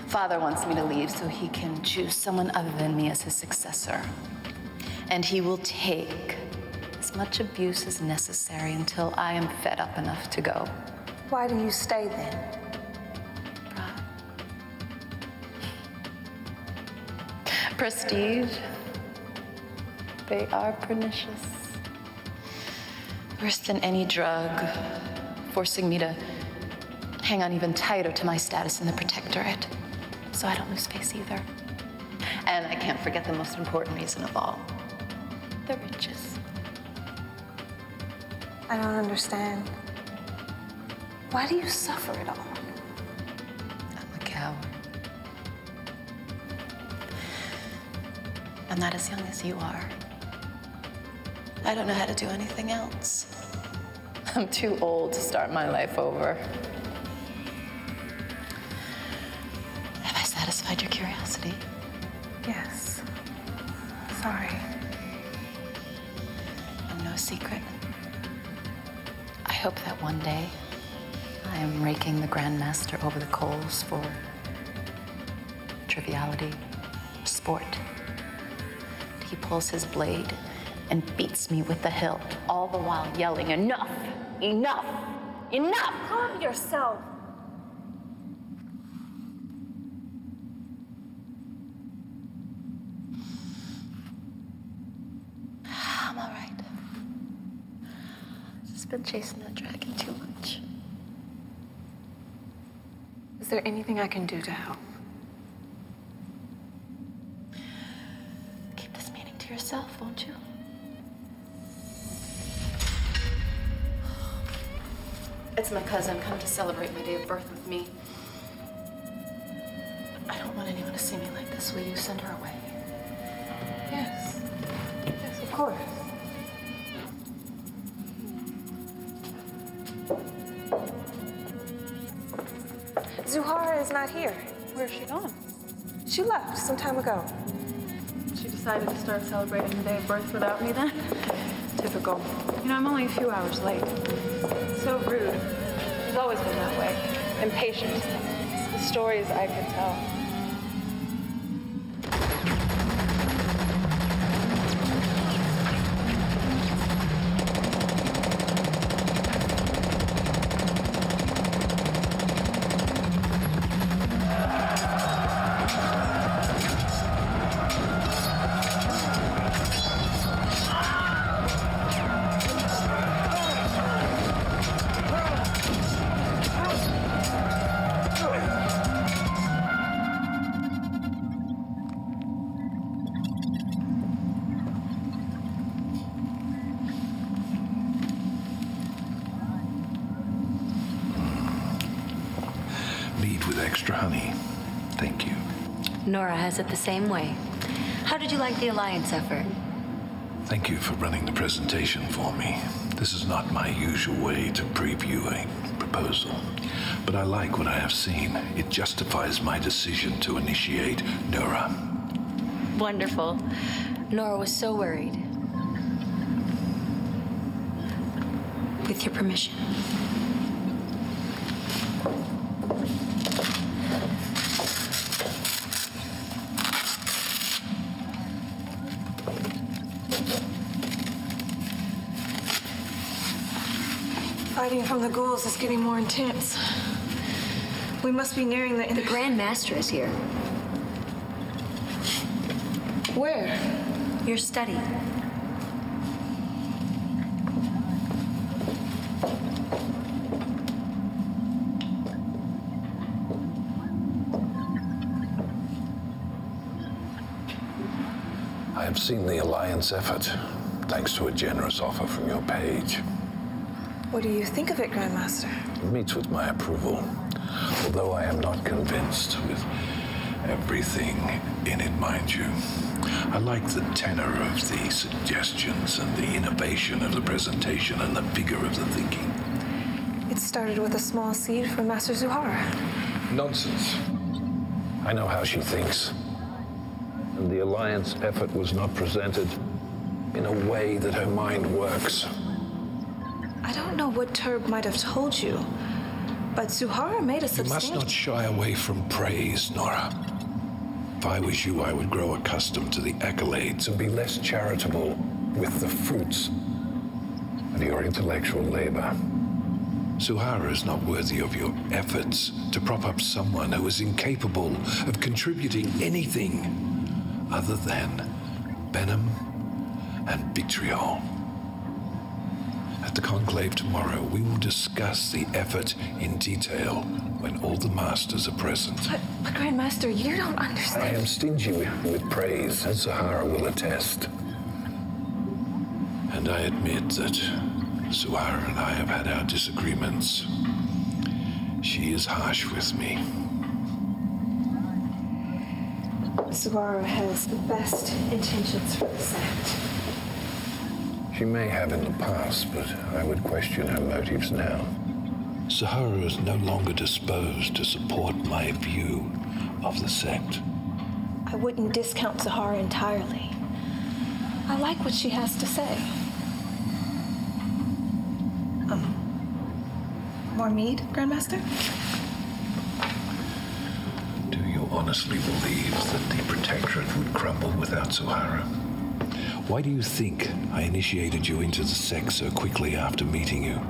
Father wants me to leave so he can choose someone other than me as his successor. And he will take as much abuse as necessary until I am fed up enough to go. Why do you stay then? Prestige. They are pernicious. Worse than any drug, forcing me to hang on even tighter to my status in the Protectorate, so I don't lose face either. And I can't forget the most important reason of all, the riches. I don't understand. Why do you suffer it all? I'm a coward. I'm not as young as you are. I don't know how to do anything else. I'm too old to start my life over. Have I satisfied your curiosity? Yes. Sorry. I'm no secret. I hope that one day I am raking the Grandmaster over the coals for triviality, sport. He pulls his blade and beats me with the hilt, all the while yelling, "Enough! Enough! Enough!" Calm yourself. I'm all right. Just been chasing that dragon too much. Is there anything I can do to help? Keep this meeting to yourself, won't you? It's my cousin come to celebrate my day of birth with me. I don't want anyone to see me like this. Will you send her away? Yes. Yes, of course. Zuhara is not here. Where's she gone? She left some time ago. She decided to start celebrating the day of birth without me then? Typical. You know, I'm only a few hours late. So rude. She's always been that way. Impatient. It's the stories I could tell. Extra honey. Thank you. Nora has it the same way. How did you like the Alliance effort? Thank you for running the presentation for me. This is not my usual way to preview a proposal, but I like what I have seen. It justifies my decision to initiate Nora. Wonderful. Nora was so worried. With your permission. Fighting from the ghouls is getting more intense. We must be nearing the Grand Master is here. Where? Your study. I have seen the Alliance effort, thanks to a generous offer from your page. What do you think of it, Grandmaster? It meets with my approval, although I am not convinced with everything in it, mind you. I like the tenor of the suggestions and the innovation of the presentation and the vigor of the thinking. It started with a small seed from Master Zuhara. Nonsense. I know how she thinks. And the Alliance effort was not presented in a way that her mind works. I don't know what Turb might have told you, but Zuhara made a You must substantial... not shy away from praise, Nora. If I was you, I would grow accustomed to the accolades and be less charitable with the fruits of your intellectual labor. Zuhara is not worthy of your efforts to prop up someone who is incapable of contributing anything other than venom and vitriol. At the conclave tomorrow, we will discuss the effort in detail when all the masters are present. But Grandmaster, you don't understand. I am stingy with praise, as Zuhara will attest. And I admit that Zuhara and I have had our disagreements. She is harsh with me. Zuhara has the best intentions for the Sect. She may have in the past, but I would question her motives now. Zuhara is no longer disposed to support my view of the Sect. I wouldn't discount Zuhara entirely. I like what she has to say. More mead, Grandmaster? Do you honestly believe that the Protectorate would crumble without Zuhara? Why do you think I initiated you into the Sect so quickly after meeting you?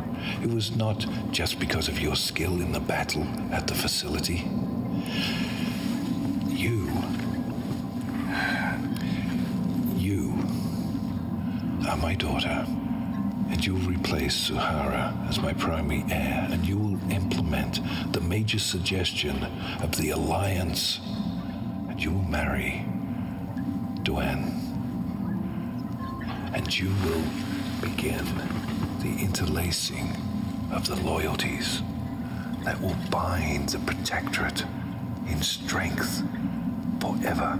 It was not just because of your skill in the battle at the facility. You are my daughter, and you will replace Zuhara as my primary heir, and you will implement the major suggestion of the Alliance, and you will marry Duane. And you will begin the interlacing of the loyalties that will bind the Protectorate in strength forever.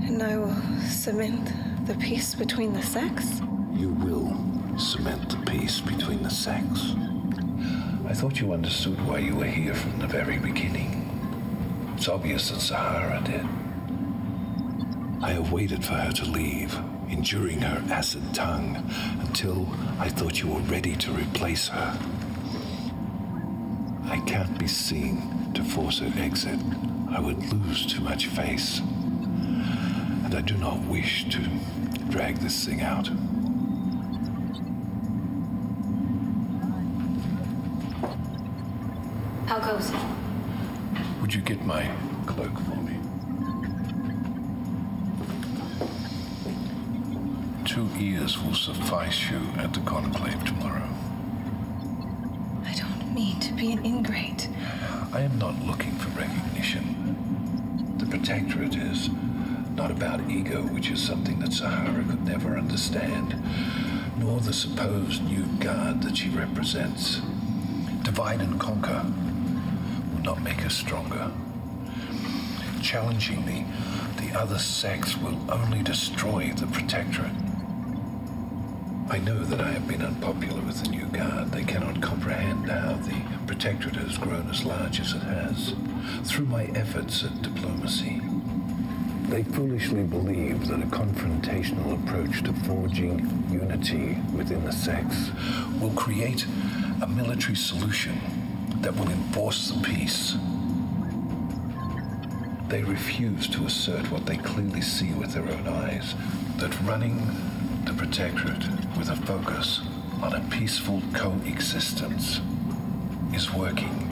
And I will cement the peace between the sects? You will cement the peace between the sects. I thought you understood why you were here from the very beginning. It's obvious that Zuhara did. I have waited for her to leave, enduring her acid tongue, until I thought you were ready to replace her. I can't be seen to force her exit. I would lose too much face. And I do not wish to drag this thing out. How goes it? Would you get my cloak for me? 2 ears will suffice you at the conclave tomorrow. I don't mean to be an ingrate. I am not looking for recognition. The Protectorate is not about ego, which is something that Zuhara could never understand, nor the supposed new guard that she represents. Divide and conquer will not make us stronger. Challenging the other sects will only destroy the Protectorate. I know that I have been unpopular with the new guard. They cannot comprehend how the Protectorate has grown as large as it has through my efforts at diplomacy. They foolishly believe that a confrontational approach to forging unity within the sects will create a military solution that will enforce the peace. They refuse to assert what they clearly see with their own eyes, that running the Protectorate with a focus on a peaceful coexistence is working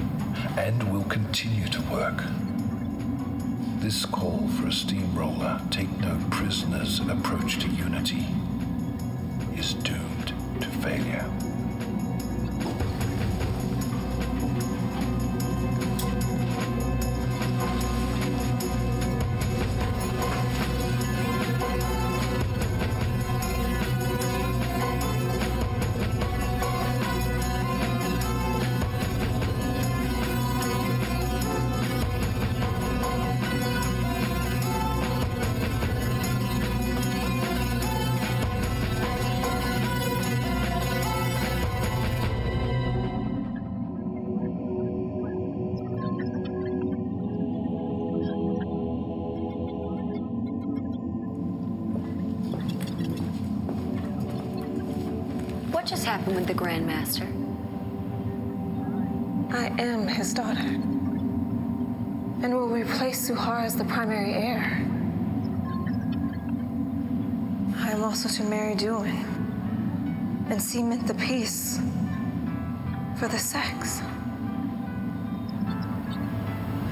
and will continue to work. This call for a steamroller, take no prisoners approach to unity is doomed to failure. What just happened with the Grand Master? I am his daughter, and will replace Zuhara as the primary heir. I am also to marry Duin and cement the peace for the Sects.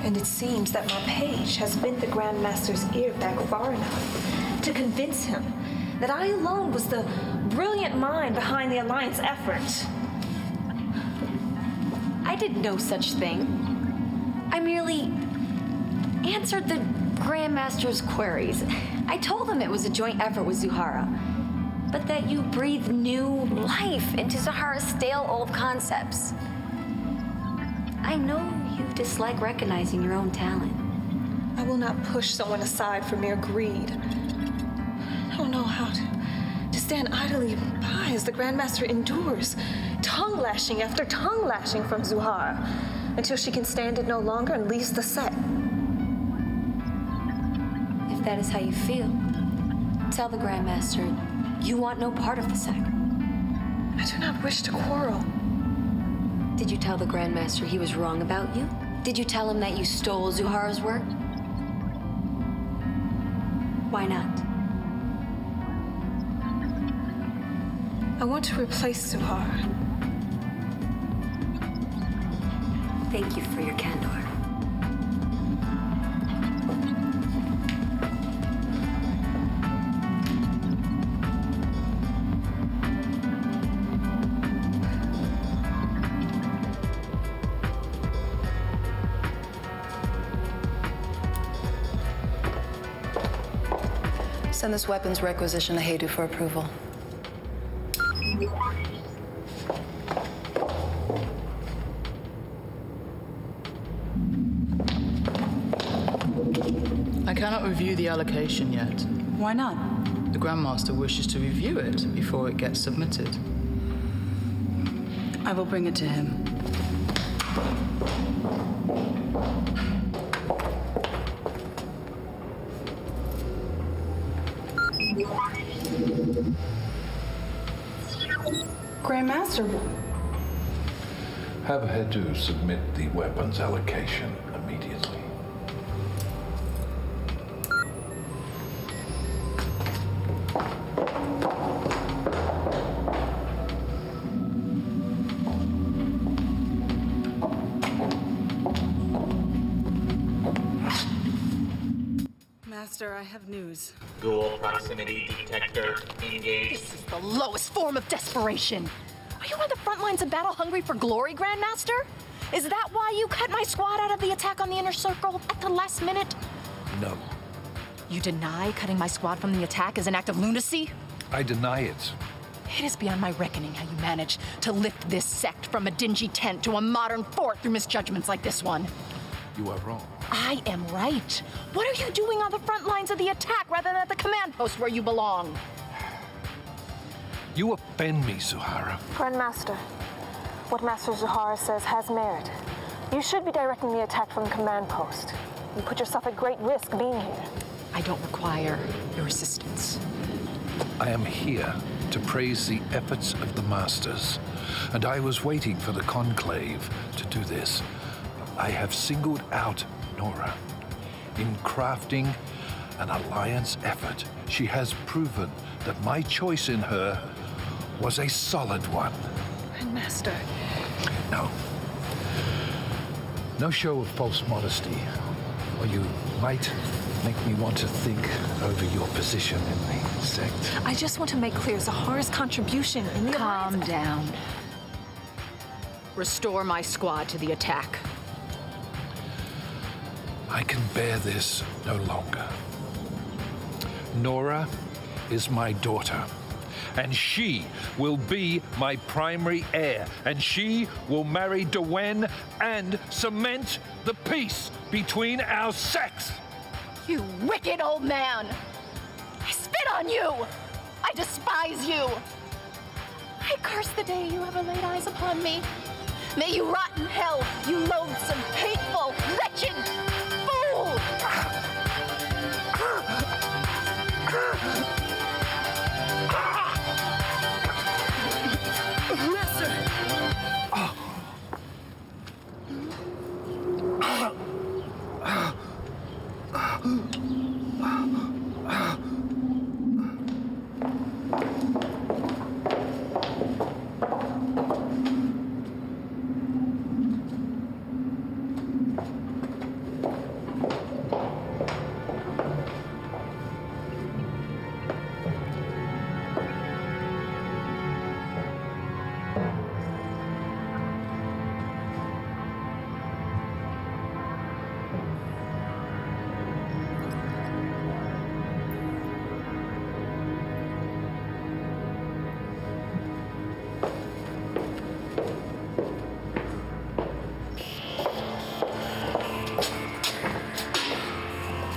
And it seems that my page has bent the Grand Master's ear back far enough to convince him that I alone was the brilliant mind behind the Alliance effort. I did no such thing. I merely answered the Grand Master's queries. I told him it was a joint effort with Zuhara, but that you breathed new life into Zuhara's stale old concepts. I know you dislike recognizing your own talent. I will not push someone aside for mere greed. I don't know how to stand idly by as the Grandmaster endures tongue lashing after tongue lashing from Zuhara until she can stand it no longer and leaves the Sect. If that is how you feel, tell the Grandmaster you want no part of the Sect. I do not wish to quarrel. Did you tell the Grandmaster he was wrong about you? Did you tell him that you stole Zuhara's work? Why not? I want to replace Zuhara. Thank you for your candor. Send this weapons requisition to Hedu for approval. I cannot review the allocation yet. Why not? The Grandmaster wishes to review it before it gets submitted. I will bring it to him. Grandmaster. Have Hedu submit the weapons allocation immediately. Master, I have news. Ghoul proximity detector engaged. This is the lowest form of desperation. Are you on the front lines of battle hungry for glory, Grandmaster? Is that why you cut my squad out of the attack on the inner circle at the last minute? No, You deny cutting my squad from the attack is an act of lunacy? I deny it. It is beyond my reckoning how you managed to lift this sect from a dingy tent to a modern fort through misjudgments like this one. You are wrong. I am right. What are you doing on the front lines of the attack rather than at the command post where you belong? You offend me, Zuhara. Grandmaster, what Master Zuhara says has merit. You should be directing the attack from the command post. You put yourself at great risk being here. I don't require your assistance. I am here to praise the efforts of the Masters, and I was waiting for the Conclave to do this. I have singled out Nora. In crafting an alliance effort, she has proven that my choice in her was a solid one. Grandmaster. No show of false modesty, or you might make me want to think over your position in the Sect. I just want to make clear Zuhara's contribution in the Calm alliance. down. Restore my squad to the attack. I can bear this no longer. Nora is my daughter, and she will be my primary heir, and she will marry Doornbos and cement the peace between our sects. You wicked old man! I spit on you! I despise you! I curse the day you ever laid eyes upon me. May you rot in hell, you loathsome, hateful, wretched fool!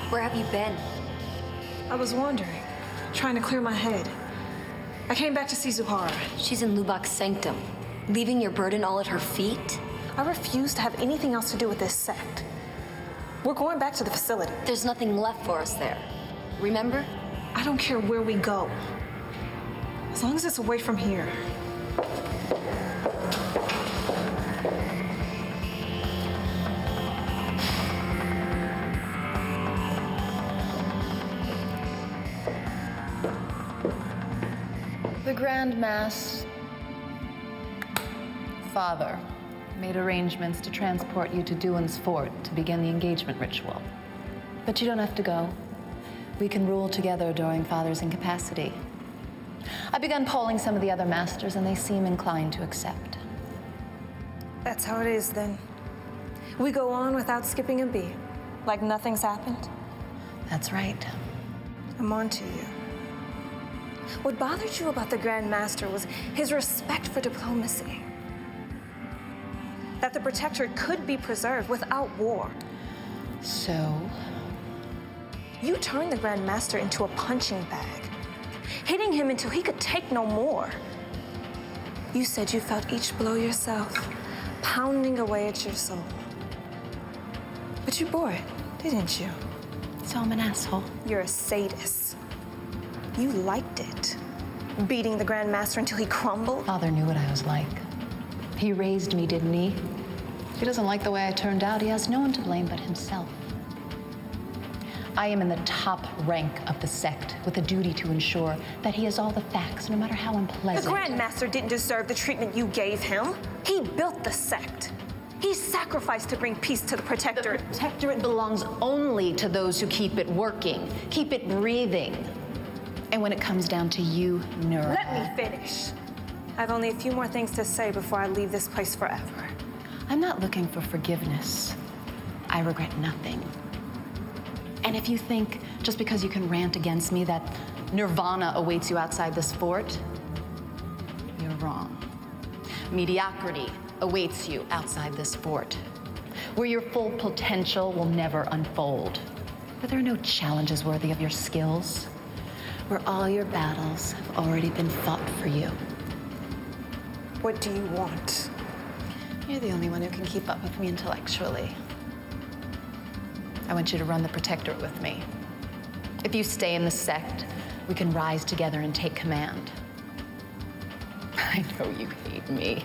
Where have you been? I was wandering, trying to clear my head. I came back to see Zuhara. She's in Lubok's sanctum, leaving your burden all at her feet? I refuse to have anything else to do with this sect. We're going back to the facility. There's nothing left for us there. Remember? I don't care where we go, as long as it's away from here. The Grand Mass Father made arrangements to transport you to Duan's fort to begin the engagement ritual. But you don't have to go. We can rule together during Father's incapacity. I've begun polling some of the other masters, and they seem inclined to accept. That's how it is, then. We go on without skipping a beat, like nothing's happened. That's right. I'm on to you. What bothered you about the Grand Master was his respect for diplomacy. That the Protectorate could be preserved without war. So? You turned the Grand Master into a punching bag, hitting him until he could take no more. You said you felt each blow yourself, pounding away at your soul. But you bore it, didn't you? So I'm an asshole. You're a sadist. You liked it, beating the Grand Master until he crumbled. Father knew what I was like. He raised me, didn't he? If he doesn't like the way I turned out, he has no one to blame but himself. I am in the top rank of the sect, with a duty to ensure that he has all the facts, no matter how unpleasant. The Grand Master didn't deserve the treatment you gave him. He built the sect. He sacrificed to bring peace to the Protectorate. The Protectorate belongs only to those who keep it working, keep it breathing. And when it comes down to you, Nura... Let me finish. I have only a few more things to say before I leave this place forever. I'm not looking for forgiveness. I regret nothing. And if you think, just because you can rant against me, that nirvana awaits you outside this fort, you're wrong. Mediocrity awaits you outside this fort, where your full potential will never unfold, where there are no challenges worthy of your skills, where all your battles have already been fought for you. What do you want? You're the only one who can keep up with me intellectually. I want you to run the Protectorate with me. If you stay in the sect, we can rise together and take command. I know you hate me.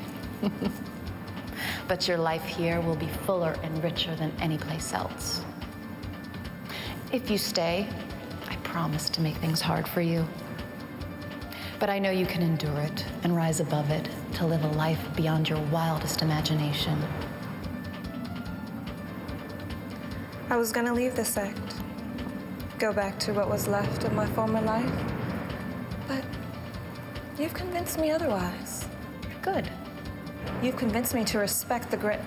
But your life here will be fuller and richer than any place else. If you stay, I promise to make things hard for you. But I know you can endure it and rise above it to live a life beyond your wildest imagination. I was gonna leave the sect, go back to what was left of my former life, but you've convinced me otherwise. Good. You've convinced me to respect the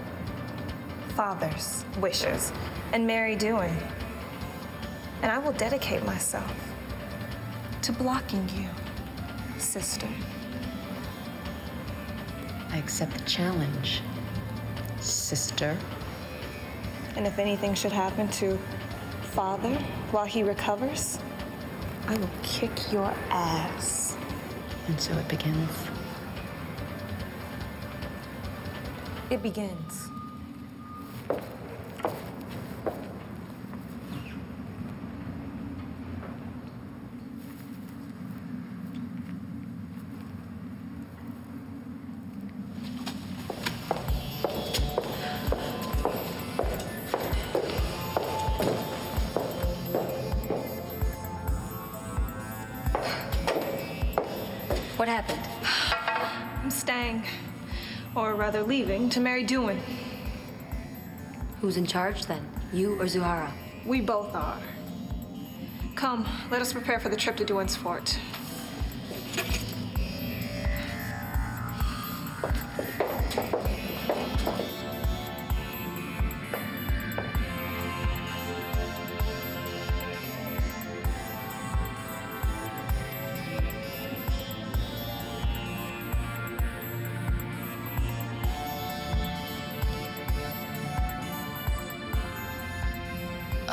Father's wishes and marry Duan. And I will dedicate myself to blocking you, sister. I accept the challenge, sister. And if anything should happen to Father while he recovers, I will kick your ass. And so it begins. It begins. What happened? I'm staying, or rather leaving, to marry Duan. Who's in charge then? You or Zuhara? We both are. Come, let us prepare for the trip to Duan's fort.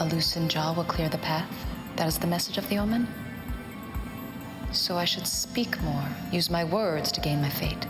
A loosened jaw will clear the path. That is the message of the omen. So I should speak more, use my words to gain my fate.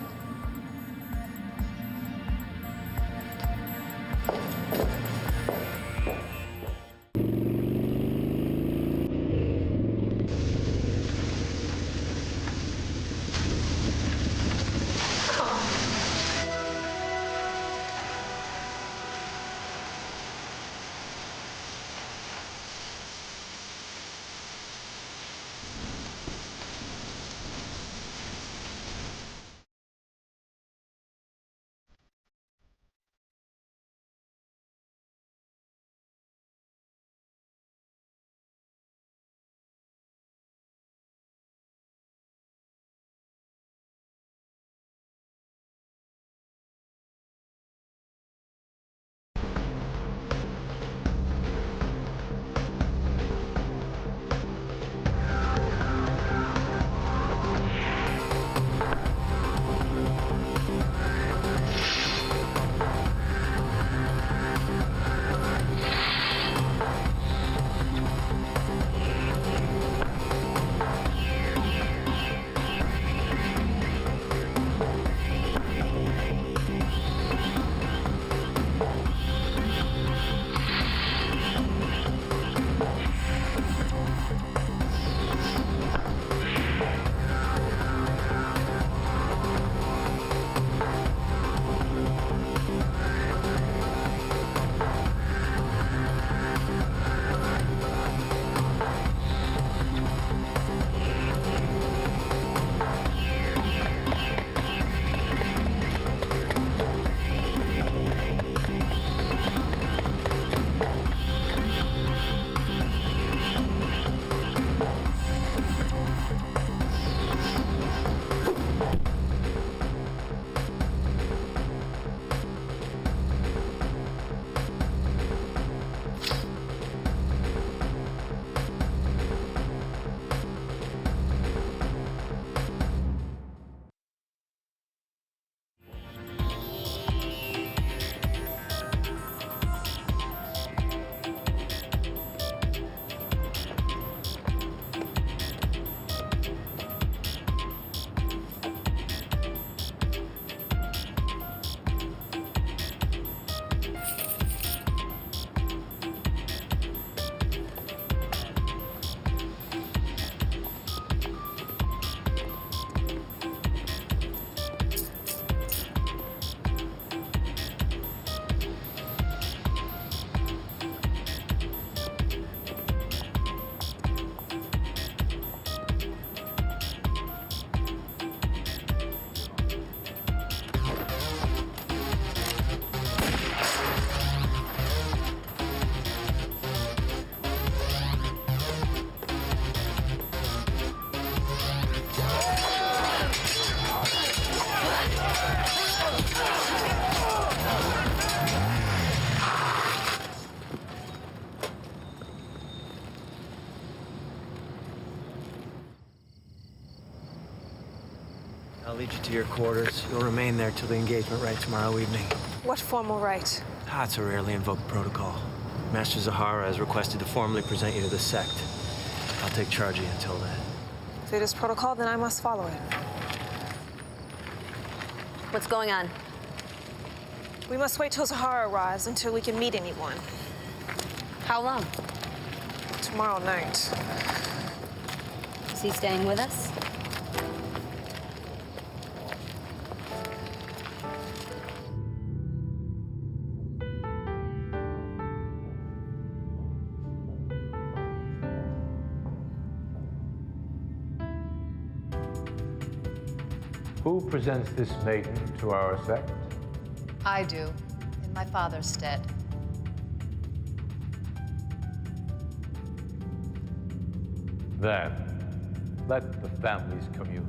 I'll lead you to your quarters. You'll remain there till the engagement rite tomorrow evening. What formal rite? It's a rarely invoked protocol. Master Zahara has requested to formally present you to the Sect. I'll take charge of you until then. If it is protocol, then I must follow it. What's going on? We must wait till Zahara arrives until we can meet anyone. How long? Tomorrow night. Is he staying with us? Who presents this maiden to our sect? I do, in my father's stead. Then, let the families commune.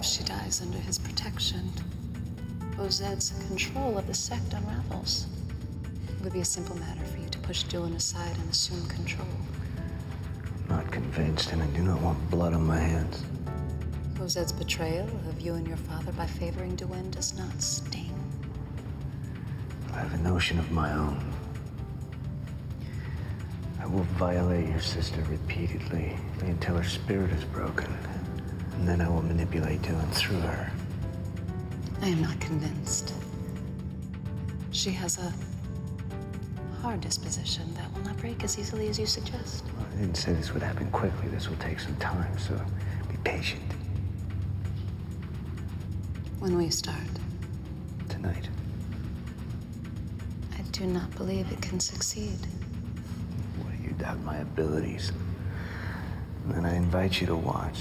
if she dies under his protection, Bozed's control of the sect unravels. It would be a simple matter for you to push Dylan aside and assume control. I'm not convinced, and I do not want blood on my hands. Bozed's betrayal of you and your father by favoring Duane does not sting. I have a notion of my own. I will violate your sister repeatedly until her spirit is broken. And then I will manipulate Dylan through her. I am not convinced. She has a hard disposition that will not break as easily as you suggest. Well, I didn't say this would happen quickly. This will take some time, so be patient. When will you start? Tonight. I do not believe it can succeed. What, you doubt my abilities? Then I invite you to watch.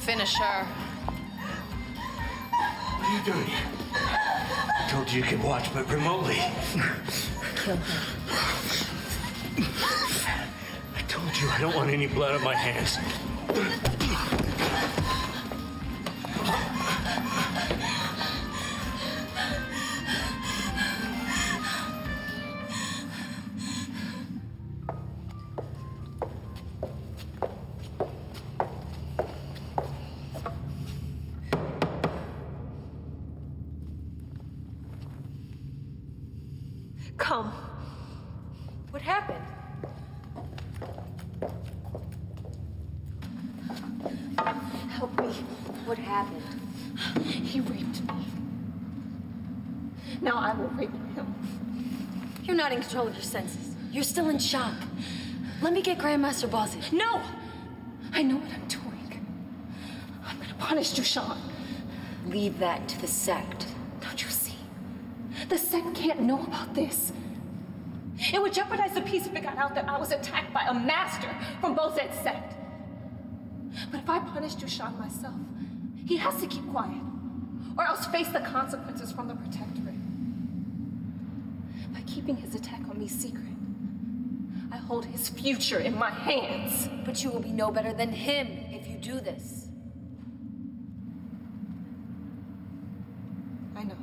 Finish her. What are you doing? I told you you could watch, but remotely. Kill her. I told you I don't want any blood on my hands. Come. What happened? Help me. What happened? He raped me. Now I will rape him. You're not in control of your senses. You're still in shock. Let me get Grandmaster Battise. No! I know what I'm doing. I'm gonna punish Dushan. Leave that to the Sect. Don't you see? The Sect can't know about this. It would jeopardize the peace if it got out that I was attacked by a master from Bozed's Sect. But if I punish Dushan myself, he has to keep quiet, or else face the consequences from the Protectorate. By keeping his attack on me secret, I hold his future in my hands. But you will be no better than him if you do this. I know.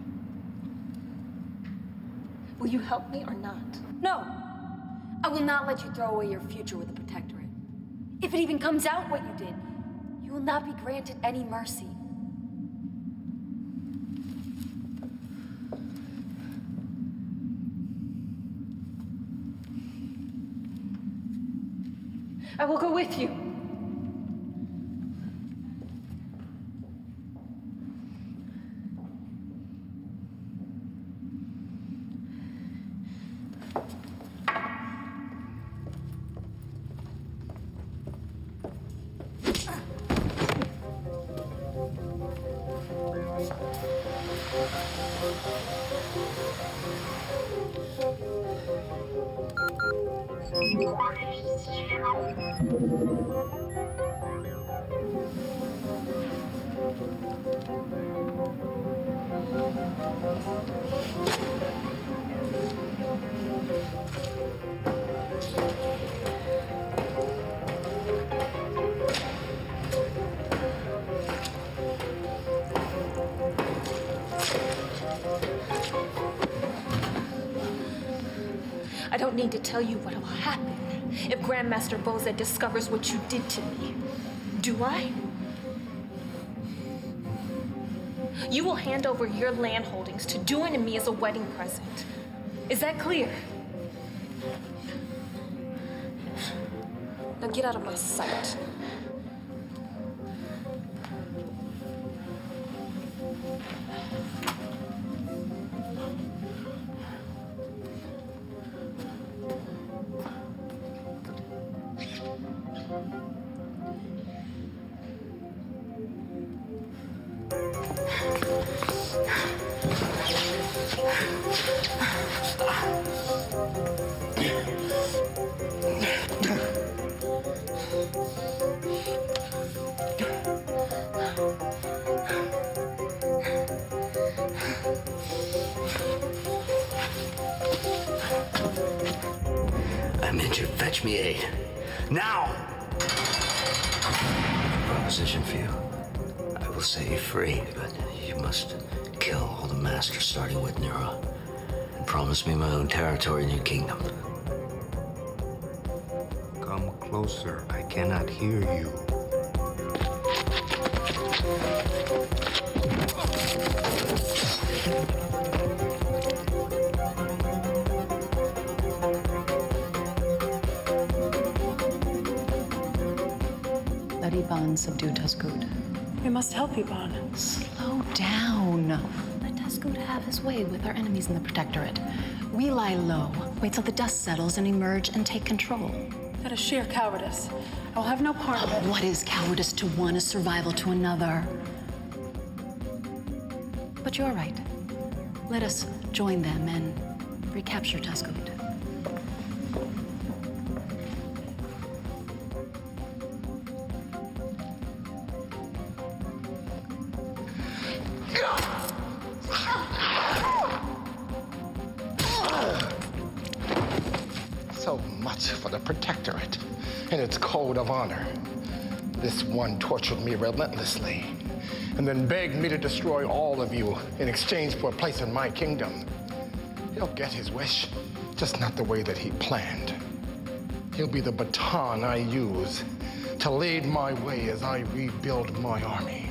Will you help me or not? No. I will not let you throw away your future with the Protectorate. If it even comes out what you did, you will not be granted any mercy. I will go with you. I don't need to tell you what will happen if Grandmaster Bozed discovers what you did to me. Do I? You will hand over your land holdings to Doorn and me as a wedding present. Is that clear? Now get out of my sight. I'm injured. Fetch me aid. Now! I have a proposition for you. I will set you free, but you must kill all the masters, starting with Nura, and promise me my own territory in your kingdom. Come closer. I cannot hear you. Let Iban subdue Tusgood. We must help Iban. Slow down. Let Tusgood have his way with our enemies in the Protectorate. We lie low, wait till the dust settles, and emerge and take control. That is sheer cowardice. I will have no part of it. What is cowardice to one is survival to another. But you're right. Let us join them and recapture Tusgood. So much for the Protectorate and its code of honor. This one tortured me relentlessly and then begged me to destroy all of you in exchange for a place in my kingdom. He'll get his wish, just not the way that he planned. He'll be the baton I use to lead my way as I rebuild my army.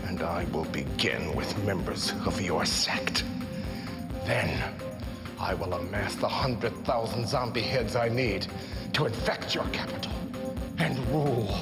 And I will begin with members of your sect. Then, I will amass the 100,000 zombie heads I need to infect your capital and rule.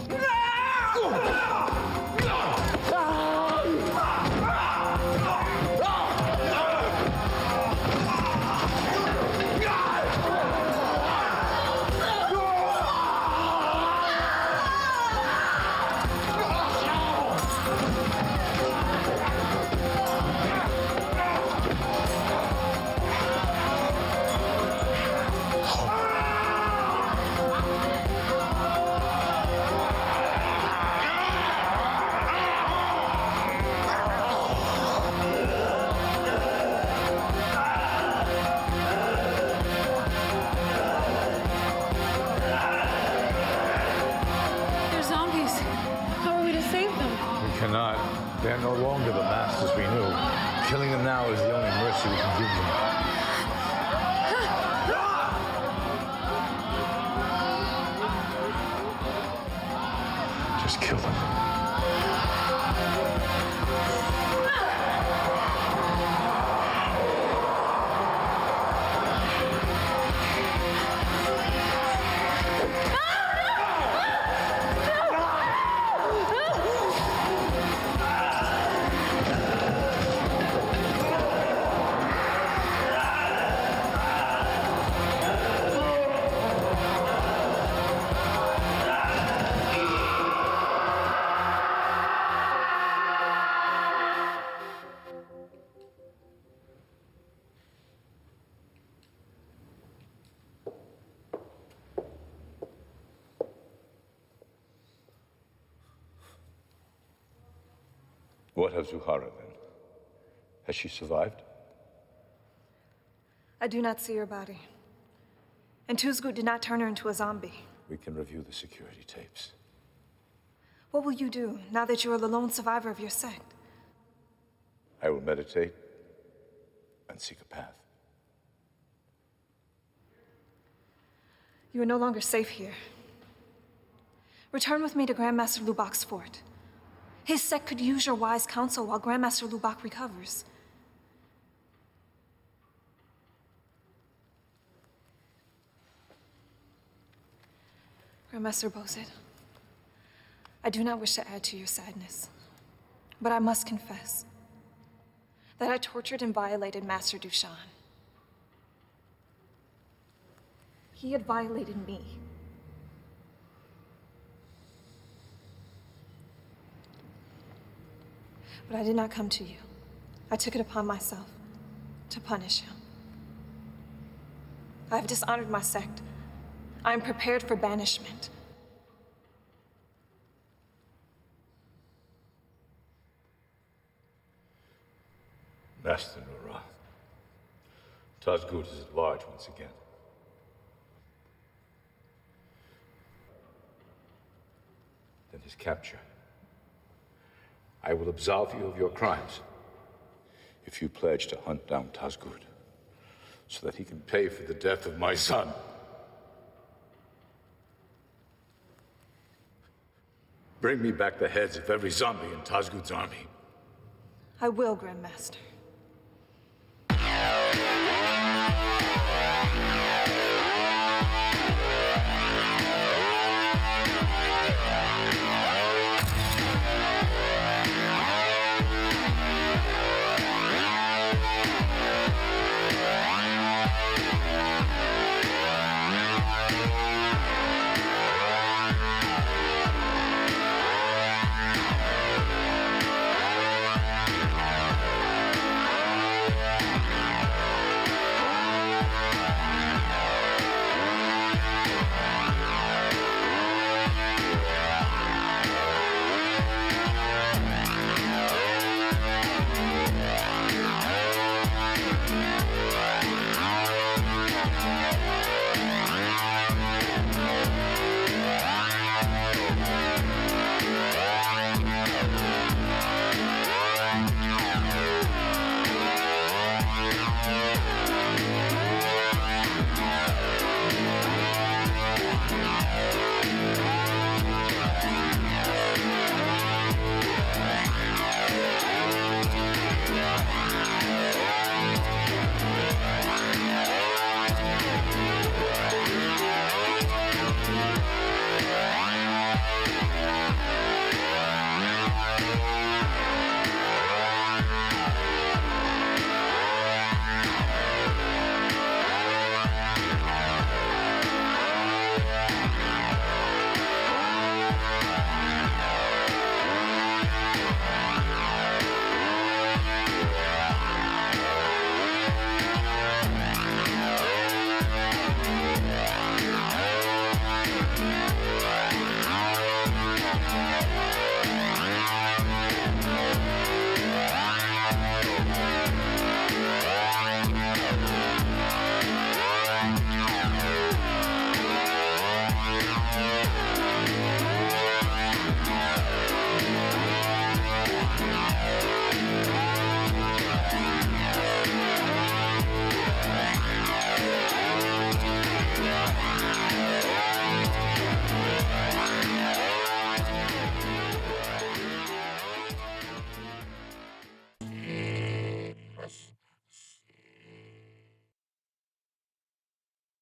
They are no longer the masters we knew. Killing them now is the only mercy we can give them. Just kill them. What of Zuhara, then? Has she survived? I do not see her body. And Tusgood did not turn her into a zombie. We can review the security tapes. What will you do now that you are the lone survivor of your sect? I will meditate and seek a path. You are no longer safe here. Return with me to Grandmaster Lubok's fort. His sect could use your wise counsel while Grandmaster Lubak recovers. Grandmaster Bozit, I do not wish to add to your sadness, but I must confess that I tortured and violated Master Dushan. He had violated me. But I did not come to you. I took it upon myself to punish him. I have dishonored my sect. I am prepared for banishment. Master Nura, Tazgud is at large once again. Then his capture. I will absolve you of your crimes if you pledge to hunt down Tazgud so that he can pay for the death of my son. Bring me back the heads of every zombie in Tazgud's army. I will, Grandmaster.